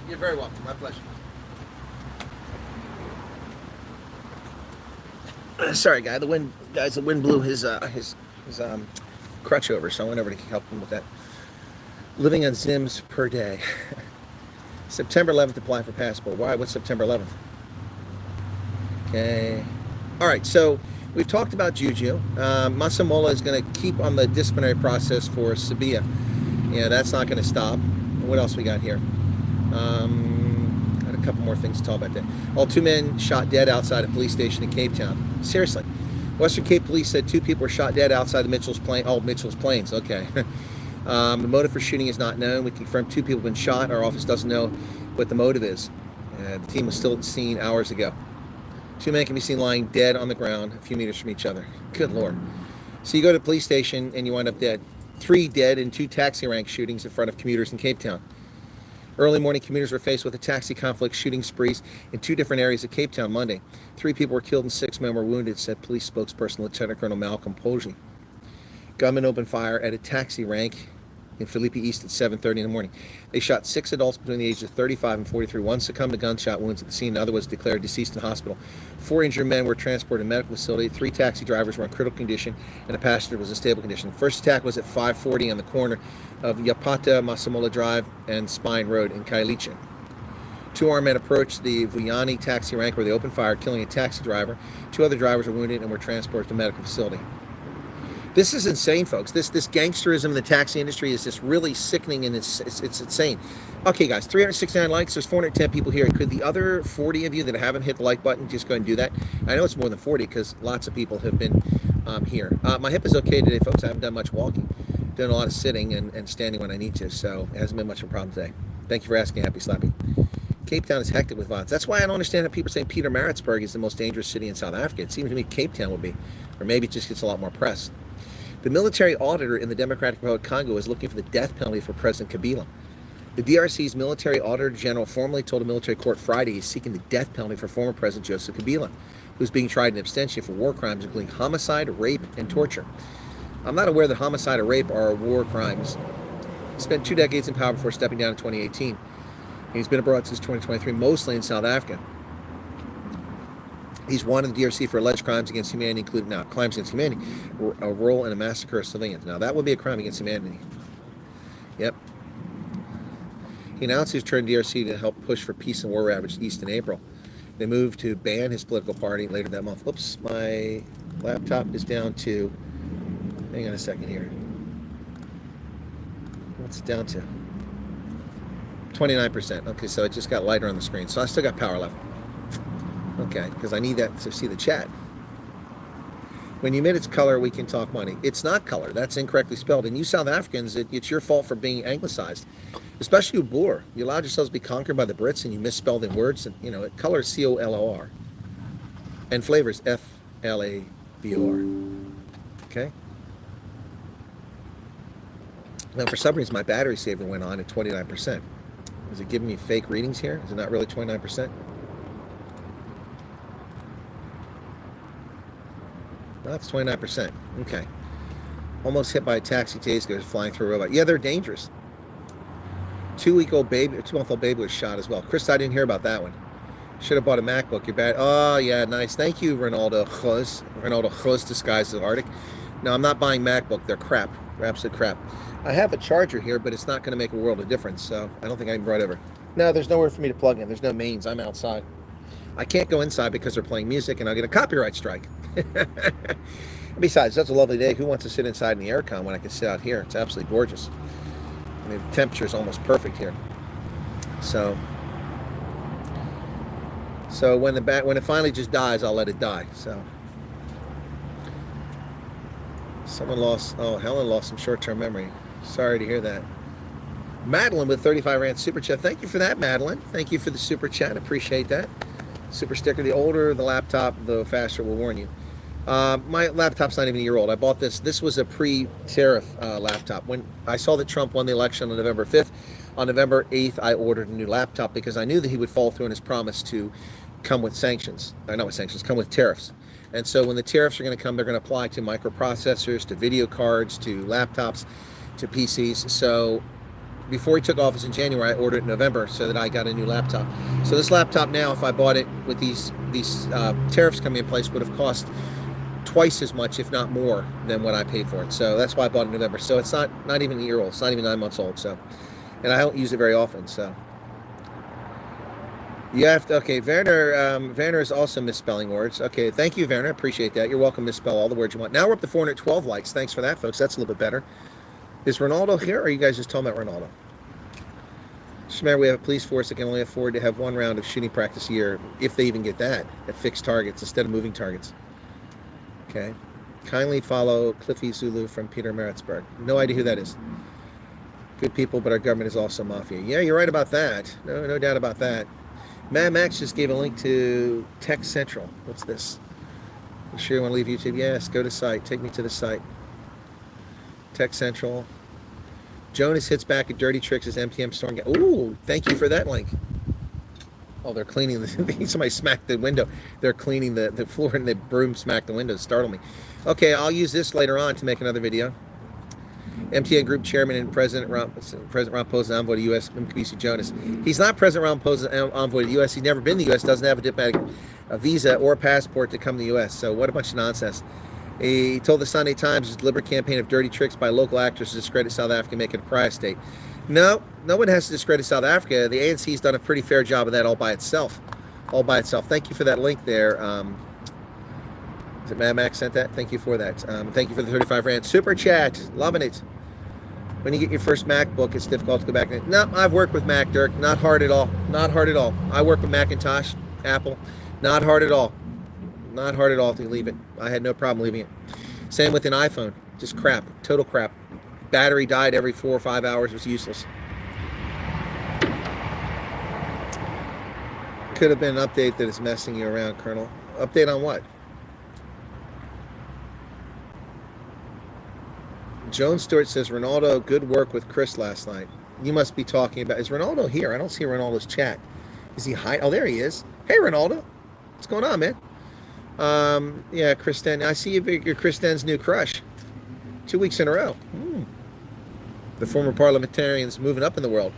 You're very welcome. My pleasure. Sorry, guys. The wind blew his crutch over, so I went over to help him with that. Living on Zims per day. September 11th, apply for passport. Why? What's September 11th? Okay. All right. So we've talked about Juju. Masamola is going to keep on the disciplinary process for Sabia. Yeah, that's not going to stop. What else we got here? Got a couple more things to talk about that. All 2 men shot dead outside a police station in Cape Town. Seriously. Western Cape Police said 2 people were shot dead outside the Mitchell's Plains. Okay. The motive for shooting is not known. We confirmed 2 people have been shot. Our office doesn't know what the motive is. The team was still at the scene hours ago. 2 men can be seen lying dead on the ground a few meters from each other. Good Lord. So you go to the police station and you wind up dead. 3 dead in 2 taxi rank shootings in front of commuters in Cape Town. Early morning commuters were faced with a taxi conflict shooting sprees in 2 different areas of Cape Town Monday. 3 people were killed and 6 men were wounded, said police spokesperson Lieutenant Colonel Malcolm Poggi. Gunmen opened fire at a taxi rank in Philippi East at 7:30 in the morning. They shot 6 adults between the ages of 35 and 43. 1 succumbed to gunshot wounds at the scene. Another was declared deceased in hospital. 4 injured men were transported to a medical facility. 3 taxi drivers were in critical condition, and a passenger was in stable condition. The first attack was at 5:40 on the corner of Yapata Masamola Drive and Spine Road in Kailicha. 2 armed men approached the Vuyani taxi rank where they opened fire, killing a taxi driver. 2 other drivers were wounded and were transported to a medical facility. This is insane, folks. This gangsterism in the taxi industry is just really sickening, and it's insane. Okay, guys, 369 likes. There's 410 people here. Could the other 40 of you that haven't hit the like button just go ahead and do that? I know it's more than 40 because lots of people have been here. My hip is okay today, folks. I haven't done much walking. Doing a lot of sitting and standing when I need to, so it hasn't been much of a problem today. Thank you for asking, Happy Slappy. Cape Town is hectic with violence. That's why I don't understand how people say Peter Maritzburg is the most dangerous city in South Africa. It seems to me Cape Town would be, or maybe it just gets a lot more press. The military auditor in the Democratic Republic of Congo is looking for the death penalty for President Kabila. The DRC's military auditor general formally told a military court Friday he's seeking the death penalty for former President Joseph Kabila, who's being tried in absentia for war crimes including homicide, rape, and torture. I'm not aware that homicide or rape are war crimes. He spent 2 decades in power before stepping down in 2018. He's been abroad since 2023, mostly in South Africa. He's wanted the DRC for alleged crimes against humanity, including crimes against humanity, a role in a massacre of civilians. Now, that would be a crime against humanity. Yep. He announced he was turning DRC to help push for peace and war ravaged East in April. They moved to ban his political party later that month. Oops, my laptop is down to, hang on a second here. What's it down to? 29%. Okay, so it just got lighter on the screen. So I still got power left. Okay, because I need that to see the chat. When you admit it's color, we can talk money. It's not color. That's incorrectly spelled. And you South Africans, it's your fault for being anglicized. Especially you Boer. You allowed yourselves to be conquered by the Brits and you misspelled in words. And, color is C-O-L-O-R. And flavor is F-L-A-V-O-R. Okay? Now, for some reason, my battery saver went on at 29%. Is it giving me fake readings here? Is it not really 29%? That's 29%. Okay. Almost hit by a taxi days ago flying through a robot. Yeah, they're dangerous. 2-month-old baby was shot as well. Chris, I didn't hear about that one. Should have bought a MacBook. You're bad. Oh, yeah, nice. Thank you, Ronaldo Khos. Ronaldo Khos disguised as Arctic. No, I'm not buying MacBook. They're crap. They're absolute crap. I have a charger here, but it's not going to make a world of difference, so I don't think I can brought over. No, there's nowhere for me to plug in. There's no mains. I'm outside. I can't go inside because they're playing music, and I'll get a copyright strike. Besides, that's a lovely day. Who wants to sit inside in the aircon when I can sit out here? It's absolutely gorgeous. I mean, the temperature is almost perfect here. So when it finally just dies, I'll let it die. So someone lost. Oh, Helen lost some short-term memory. Sorry to hear that. Madeline with 35 Rand super chat. Thank you for that, Madeline. Thank you for the super chat. Appreciate that. Super sticker. The older the laptop, the faster it will warn you. My laptop's not even a year old. I bought this. This was a pre-tariff laptop. When I saw that Trump won the election on November 5th, on November 8th, I ordered a new laptop because I knew that he would follow through on his promise to come with sanctions. Not with sanctions, come with tariffs. And so when the tariffs are going to come, they're going to apply to microprocessors, to video cards, to laptops, to PCs. So before he took office in January, I ordered it in November so that I got a new laptop. So this laptop now, if I bought it with these tariffs coming in place, would have cost twice as much, if not more, than what I paid for it. So that's why I bought it in November. So it's not even a year old. It's not even 9 months old. So, and I don't use it very often. So you have to. Okay, Werner is also misspelling words. Okay, thank you, Werner. Appreciate that. You're welcome to misspell all the words you want. Now we're up to 412 likes. Thanks for that, folks. That's a little bit better. Is Ronaldo here, or are you guys just talking about Ronaldo? Just remember, we have a police force that can only afford to have one round of shooting practice a year, if they even get that, at fixed targets instead of moving targets. Okay. Kindly follow Cliffy Zulu from Peter Maritzburg. No idea who that is. Good people, but our government is also mafia. Yeah, you're right about that. No doubt about that. Mad Max just gave a link to Tech Central. What's this? You sure you want to leave YouTube? Yes, go to site. Take me to the site. Tech Central. Jonas hits back at Dirty Tricks as MTM Storm. Ooh, thank you for that link. Oh, they're cleaning the... Somebody smacked the window. They're cleaning the floor and the broom smacked the window. It startled me. Okay, I'll use this later on to make another video. MTA Group Chairman and President Ron Poe's envoy to U.S. Mbisi Jonas. He's not President Ron Poe's envoy to the U.S. He's never been to the U.S. Doesn't have a diplomatic visa or passport to come to the U.S. So what a bunch of nonsense. He told the Sunday Times his deliberate campaign of dirty tricks by local actors to discredit South Africa and make it a pariah state. No one has to discredit South Africa. The ANC's done a pretty fair job of that all by itself. All by itself. Thank you for that link there. Is it Mad Max sent that? Thank you for that. Thank you for the 35 rand. Super chat. Loving it. When you get your first MacBook, it's difficult to go back. No, I've worked with Mac, Dirk. Not hard at all. Not hard at all. I work with Macintosh, Apple. Not hard at all. Not hard at all to leave it. I had no problem leaving it. Same with an iPhone. Just crap. Total crap. Battery died every 4 or 5 hours. It was useless. Could have been an update that is messing you around, Colonel. Update on what? Joan Stewart says, Ronaldo, good work with Chris last night. You must be talking about... Is Ronaldo here? I don't see Ronaldo's chat. Is he high? Oh, there he is. Hey, Ronaldo. What's going on, man? Yeah, Kristen. I see you're Kristen's new crush. 2 weeks in a row. The former parliamentarian's moving up in the world.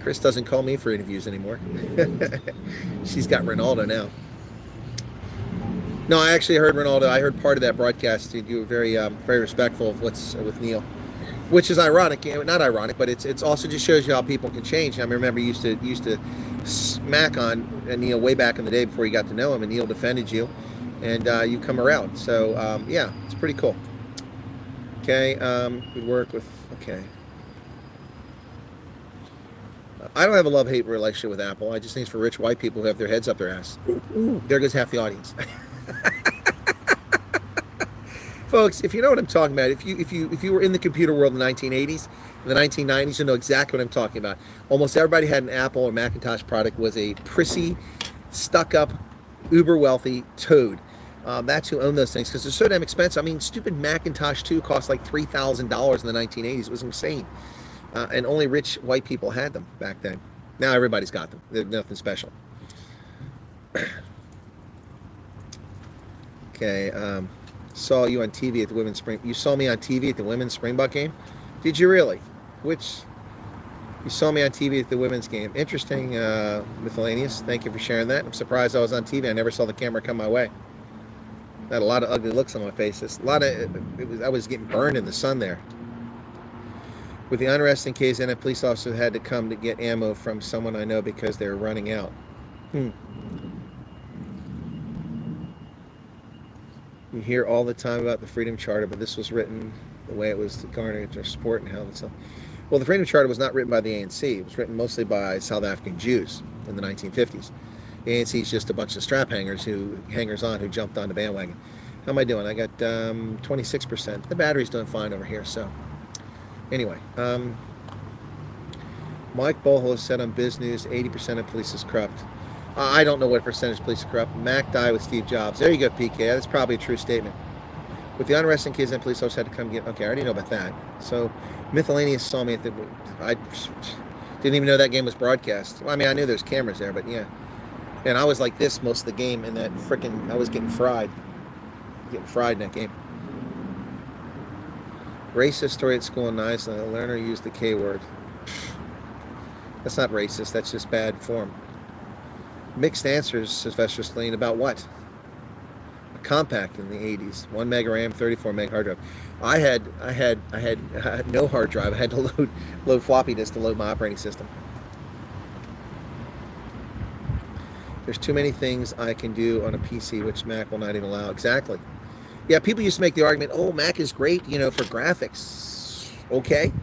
Chris doesn't call me for interviews anymore. She's got Ronaldo now. No, I actually heard Ronaldo. I heard part of that broadcast. You were very respectful of what's with Neil, which is ironic. Not ironic, but it's also just shows you how people can change. I remember you used to smack on Neil way back in the day before you got to know him, and Neil defended you, and you come around. So yeah, it's pretty cool. Okay, good work with. Okay. I don't have a love-hate relationship with Apple. I just think it's for rich white people who have their heads up their ass. Ooh, there goes half the audience. Folks, if you know what I'm talking about, if you were in the computer world in the 1980s, the 1990s, you know exactly what I'm talking about. Almost everybody had an Apple or Macintosh product was a prissy, stuck-up, uber-wealthy toad. That's who owned those things because they're so damn expensive. I mean, stupid Macintosh 2 cost like $3,000 in the 1980s. It was insane. And only rich white people had them back then. Now everybody's got them. They're nothing special. Okay, saw you on TV at the women's spring. You saw me on TV at the women's Springbok game? Did you really? Which? You saw me on TV at the women's game. Interesting, Miscellaneous. Thank you for sharing that. I'm surprised I was on TV. I never saw the camera come my way. I had a lot of ugly looks on my face. I was getting burned in the sun there. With the unrest in KZN, a police officer had to come to get ammo from someone I know because they were running out. You hear all the time about the Freedom Charter, but this was written the way it was to garner their support and how that's. Well, the Freedom Charter was not written by the ANC. It was written mostly by South African Jews in the 1950s. The ANC is just a bunch of strap hangers who jumped on the bandwagon. How am I doing? I got 26%. The battery's doing fine over here, so. Anyway, Mike Boho said on Biz News 80% of police is corrupt. I don't know what percentage of police are corrupt. Mac died with Steve Jobs. There you go, PK. That's probably a true statement. With the unrest in KZN, police officers had to come get... Okay, I already know about that. So, Miscellaneous saw me at the... I didn't even know that game was broadcast. Well, I mean, I knew there's cameras there, but yeah. And I was like this most of the game, and that freaking... I was getting fried. Getting fried in that game. Racist story at school in Iceland. A learner used the K word. That's not racist. That's just bad form. Mixed answers, Sylvester Stalline, about what? A compact in the 80s. 1 meg RAM, 34 meg hard drive. I had no hard drive. I had to load floppy disk to load my operating system. There's too many things I can do on a PC which Mac will not even allow. Exactly. Yeah, people used to make the argument, oh, Mac is great, for graphics. Okay.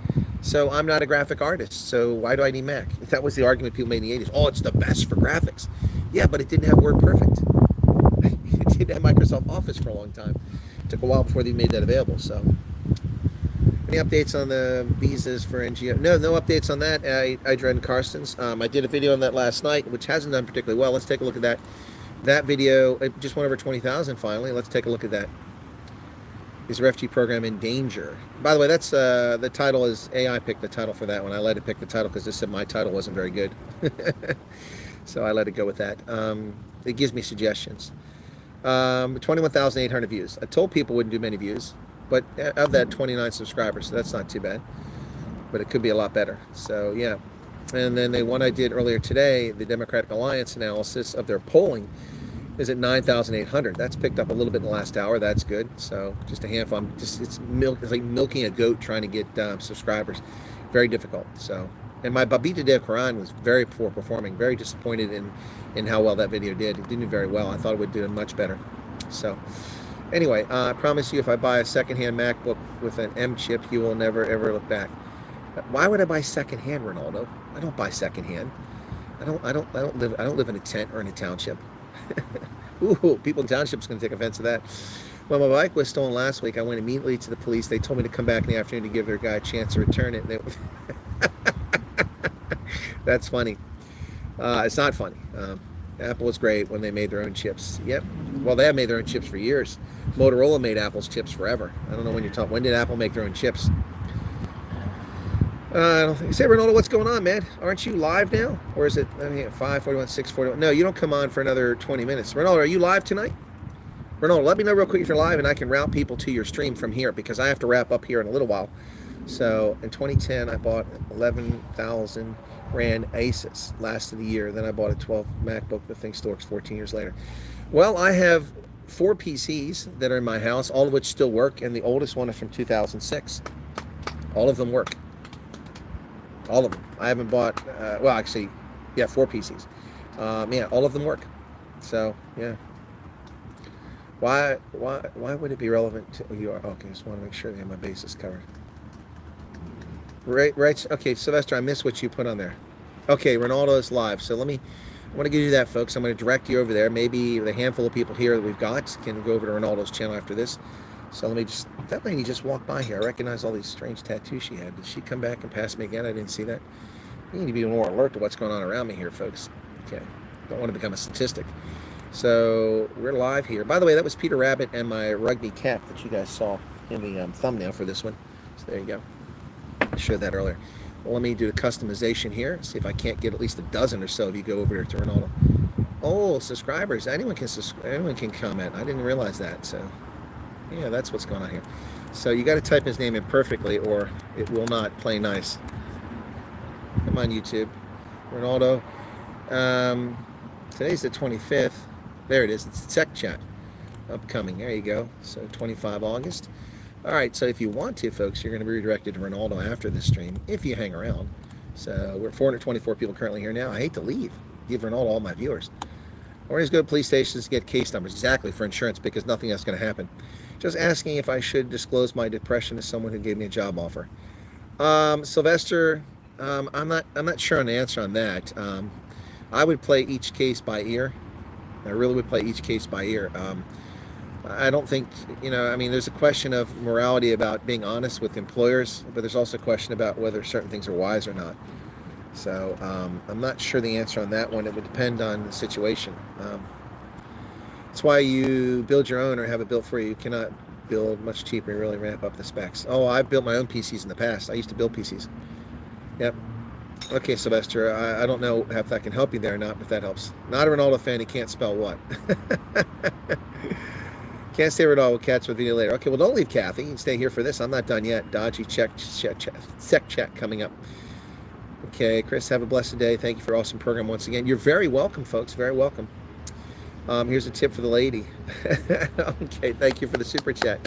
So I'm not a graphic artist, so why do I need Mac? That was the argument people made in the 80s. Oh, it's the best for graphics. Yeah, but it didn't have WordPerfect. It didn't have Microsoft Office for a long time. It took a while before they made that available. So, any updates on the visas for NGO? No updates on that. I dread Karstens. I did a video on that last night, which hasn't done particularly well. Let's take a look at that. That video, it just went over 20,000 finally. Let's take a look at that. Is the refugee program in danger? By the way, that's the title is AI picked the title for that one. I let it pick the title because this said my title wasn't very good. So I let it go with that. It gives me suggestions. 21,800 views. I told people wouldn't do many views, but of that 29 subscribers, so that's not too bad. But it could be a lot better. So yeah. And then the one I did earlier today, the Democratic Alliance analysis of their polling, is at 9,800. That's picked up a little bit in the last hour. That's good. So just a handful. It's like milking a goat trying to get subscribers. Very difficult. So, and my Babita Dev Quran was very poor performing. Very disappointed in how well that video did. It didn't do very well. I thought it would do much better. So anyway, I promise you, if I buy a secondhand MacBook with an M chip, you will never ever look back. Why would I buy secondhand, Ronaldo? I don't buy secondhand. I don't live in a tent or in a township. Ooh, people in townships going to take offense to that. Well, my bike was stolen last week. I went immediately to the police. They told me to come back in the afternoon to give their guy a chance to return it. That's funny. It's not funny. Apple was great when they made their own chips. Yep. Well, they have made their own chips for years. Motorola made Apple's chips forever. I don't know when you're talking. When did Apple make their own chips? Say, Ronaldo, what's going on, man? Aren't you live now? Or is it 5:41, 6:41? No, you don't come on for another 20 minutes. Ronaldo, are you live tonight? Ronaldo, let me know real quick if you're live and I can route people to your stream from here because I have to wrap up here in a little while. So in 2010, I bought 11,000 Rand Asus last of the year. Then I bought a 12 MacBook. The thing still works 14 years later. Well, I have 4 PCs that are in my house, all of which still work, and the oldest one is from 2006. All of them work. All of them. I haven't bought, well, actually, yeah, 4 PCs. Yeah, all of them work. So, yeah. Why would it be relevant to you? Okay, just want to make sure they have my bases covered. Right. Okay, Sylvester, I missed what you put on there. Okay, Ronaldo is live. So I want to give you that, folks. I'm going to direct you over there. Maybe the handful of people here that we've got can go over to Ronaldo's channel after this. So let me just, that lady just walked by here. I recognize all these strange tattoos she had. Did she come back and pass me again? I didn't see that. You need to be more alert to what's going on around me here, folks. Okay, don't want to become a statistic. So we're live here. By the way, that was Peter Rabbit and my rugby cap that you guys saw in the thumbnail for this one. So there you go. I showed that earlier. Well, let me do the customization here. See if I can't get at least a dozen or so if you go over here to Ronaldo. Oh, subscribers. Anyone can comment. I didn't realize that. So yeah, that's what's going on here. So you got to type his name in perfectly or it will not play nice. Come on, YouTube. Ronaldo. Today's the 25th. There it is. It's Tech Chat. Upcoming. There you go. So 25 August. All right. So if you want to, folks, you're going to be redirected to Ronaldo after this stream if you hang around. So we're 424 people currently here now. I hate to leave. Give Ronaldo all my viewers. Or just go to police stations to get case numbers. Exactly, for insurance because nothing else is going to happen. Just asking if I should disclose my depression to someone who gave me a job offer. Sylvester, I'm not sure on the answer on that. I would play each case by ear. I really would play each case by ear. I don't think, I mean, there's a question of morality about being honest with employers, but there's also a question about whether certain things are wise or not. So I'm not sure the answer on that one. It would depend on the situation. That's why you build your own or have it built for you. You cannot build much cheaper and really ramp up the specs. Oh, I've built my own PCs in the past. I used to build PCs. Yep. Okay, Sylvester, I don't know if that can help you there or not, but that helps. Not a Ronaldo fan, he can't spell what. Can't say Ronaldo, we'll catch the video later. Okay, well, don't leave, Kathy. You can stay here for this. I'm not done yet. Dodgy check coming up. Okay, Chris, have a blessed day. Thank you for an awesome program once again. You're very welcome, folks. Very welcome. Here's a tip for the lady. Okay, thank you for the super chat.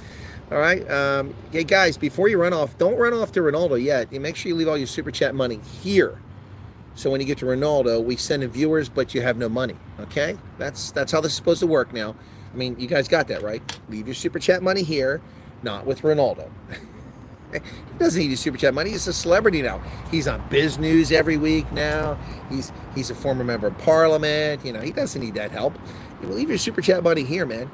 All right. Hey, guys, before you run off, don't run off to Ronaldo yet. You make sure you leave all your super chat money here. So when you get to Ronaldo, we send in viewers, but you have no money. Okay? That's how this is supposed to work now. I mean, you guys got that, right? Leave your super chat money here, not with Ronaldo. He doesn't need your super chat money. He's a celebrity now. He's on Biz News every week now. He's a former member of Parliament. You know, he doesn't need that help. You leave your super chat money here, man.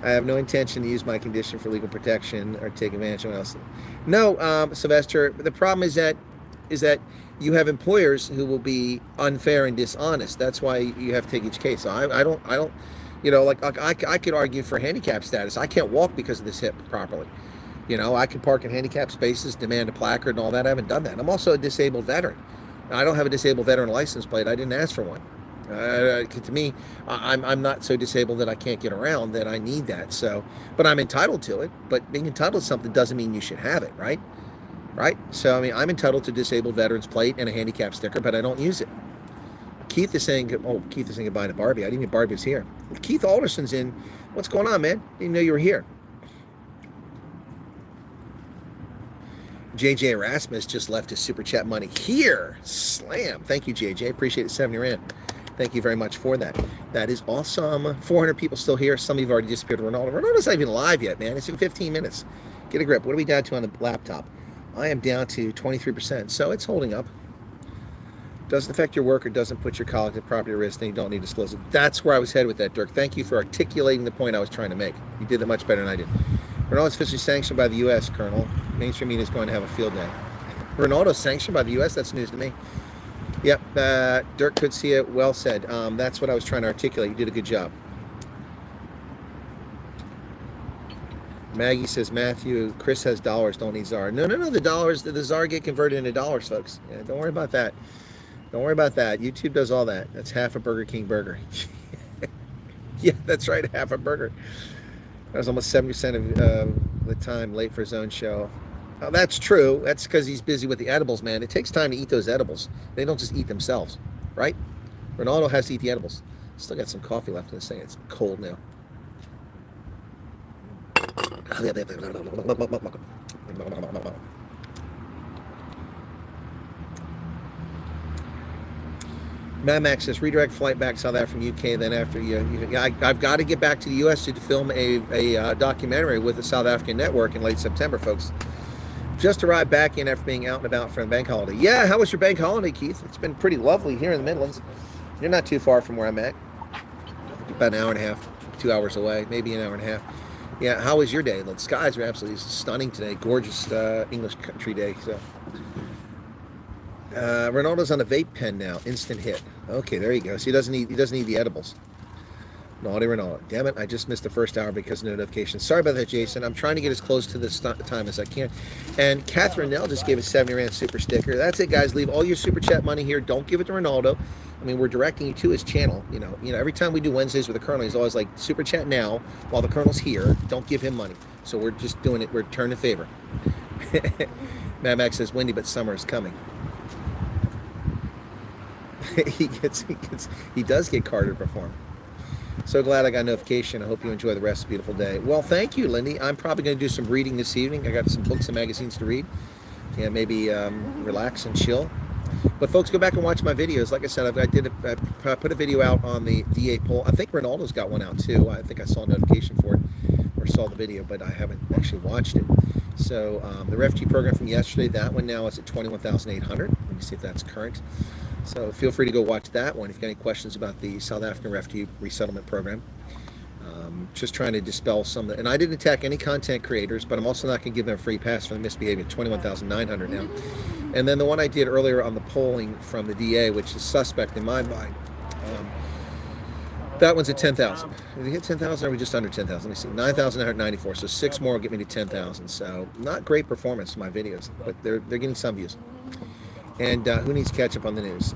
I have no intention to use my condition for legal protection or take advantage of someone else. No, Sylvester. The problem is that you have employers who will be unfair and dishonest. That's why you have to take each case. So I don't. You know, like I could argue for handicap status. I can't walk because of this hip properly. You know, I can park in handicap spaces, demand a placard and all that. I haven't done that. I'm also a disabled veteran. I don't have a disabled veteran license plate. I didn't ask for one. To me, I'm not so disabled that I can't get around that I need that. So, but I'm entitled to it. But being entitled to something doesn't mean you should have it, right? Right? So, I mean, I'm entitled to disabled veterans plate and a handicap sticker, but I don't use it. Keith is saying, Keith is saying goodbye to Barbie. I didn't even Barbie was here. Keith Alderson's in. What's going on, man? Didn't know you were here. JJ Erasmus just left his super chat money here. Slam. Thank you, JJ. Appreciate it. 70 Rand. Thank you very much for that. That is awesome. 400 people still here. Some of you have already disappeared. Ronaldo's not even live yet, man. It's in 15 minutes. Get a grip. What are we down to on the laptop? I am down to 23%, so it's holding up. Doesn't affect your work or doesn't put your colleague at property risk, then you don't need to disclose it. That's where I was headed with that, Dirk. Thank you for articulating the point I was trying to make. You did it much better than I did. Ronaldo's officially sanctioned by the U.S., Colonel. Mainstream media is going to have a field day. Ronaldo's sanctioned by the U.S.? That's news to me. Yep, Dirk could see it. Well said. That's what I was trying to articulate. You did a good job. Maggie says, Matthew, Chris has dollars, don't need ZAR. No, the dollars, the ZAR get converted into dollars, folks. Yeah, don't worry about that. Don't worry about that. YouTube does all that. That's half a Burger King burger. Yeah, that's right, half a burger. That was almost 70% of the time late for his own show. Oh, that's true. That's because he's busy with the edibles, man. It takes time to eat those edibles. They don't just eat themselves, right? Ronaldo has to eat the edibles. Still got some coffee left in this thing. It's cold now. Mad Max says, redirect flight back South Africa from UK. Then after I've got to get back to the US to film a documentary with the South African network in late September, folks. Just arrived back in after being out and about for a bank holiday. Yeah, how was your bank holiday, Keith? It's been pretty lovely here in the Midlands. You're not too far from where I'm at. About an hour and a half, 2 hours away, maybe an hour and a half. Yeah, how was your day? The skies are absolutely stunning today. Gorgeous English country day. So, Ronaldo's on a vape pen now. Instant hit. Okay, there you go. So he doesn't need the edibles. Naughty Ronaldo. Damn it, I just missed the first hour because of notifications. Sorry about that, Jason. I'm trying to get as close to this time as I can. And Catherine Nell just gave a 70 Rand super sticker. That's it, guys. Leave all your super chat money here. Don't give it to Ronaldo. I mean, we're directing you to his channel. You know, every time we do Wednesdays with the Colonel, he's always like, super chat now while the Colonel's here. Don't give him money. So we're just doing it. We're turning a favor. Mad Max says, windy, but summer is coming. He does get Carter to perform. So glad I got a notification. I hope you enjoy the rest of the beautiful day. Well, thank you, Lindy. I'm probably going to do some reading this evening. I got some books and magazines to read. Yeah, maybe relax and chill. But folks, go back and watch my videos. Like I said, I put a video out on the DA poll. I think Ronaldo's got one out too. I think I saw a notification for it or saw the video, but I haven't actually watched it. So the refugee program from yesterday, that one now is at 21,800. Let me see if that's current. So feel free to go watch that one if you've got any questions about the South African refugee resettlement program. Just trying to dispel some of the, and I didn't attack any content creators, but I'm also not going to give them a free pass for the misbehavior. 21,900 now. And then the one I did earlier on the polling from the DA, which is suspect in my mind, that one's at 10,000. Did we hit 10,000 or are we just under 10,000? Let me see. 9,994. So 6 more will get me to 10,000. So not great performance in my videos, but they're getting some views. And who needs catch up on the news?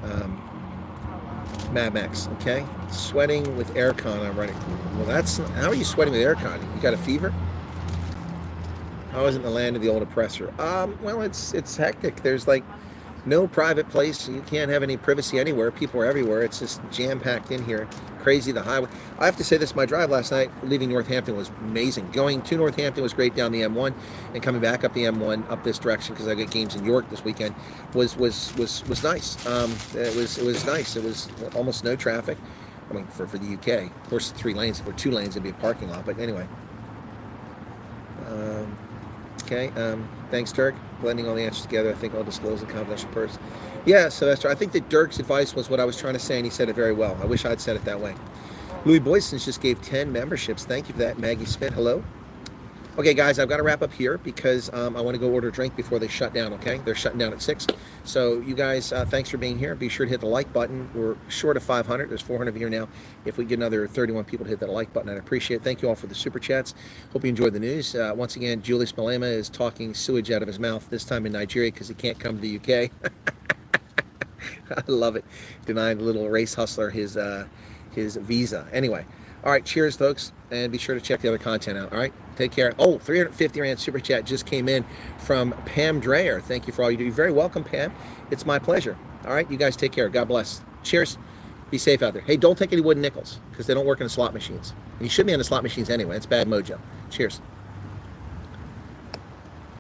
Mad Max, okay? Sweating with aircon I'm running. Well, how are you sweating with aircon? You got a fever? I was in the land of the old oppressor. Well, it's hectic. There's like no private place. You can't have any privacy anywhere. People are everywhere. It's just jam-packed in here. Crazy, the highway. I have to say this, my drive last night leaving Northampton was amazing. Going to Northampton was great down the M1 and coming back up the M1 up this direction because I got games in York this weekend was nice. It was nice. It was almost no traffic. I mean, for the UK. Of course, 3 lanes. If it were 2 lanes, it'd be a parking lot. But anyway. Okay. Thanks, Dirk. Blending all the answers together. I think I'll disclose the confidential purse. Yeah, Sylvester. I think that Dirk's advice was what I was trying to say, and he said it very well. I wish I'd said it that way. Louis Boysons just gave 10 memberships. Thank you for that. Maggie Smith, hello. Okay, guys, I've got to wrap up here because I want to go order a drink before they shut down, okay? They're shutting down at 6. So you guys, thanks for being here. Be sure to hit the like button. We're short of 500. There's 400 here now. If we get another 31 people to hit that like button, I'd appreciate it. Thank you all for the super chats. Hope you enjoyed the news. Once again, Julius Malema is talking sewage out of his mouth, this time in Nigeria because he can't come to the UK. I love it. Denying the little race hustler his visa. Anyway. All right, cheers, folks, and be sure to check the other content out, all right? Take care. Oh, 350 Rand Super Chat just came in from Pam Dreyer. Thank you for all you do. You're very welcome, Pam. It's my pleasure. All right, you guys take care. God bless. Cheers. Be safe out there. Hey, don't take any wooden nickels because they don't work in the slot machines. And you shouldn't be on the slot machines anyway. It's bad mojo. Cheers.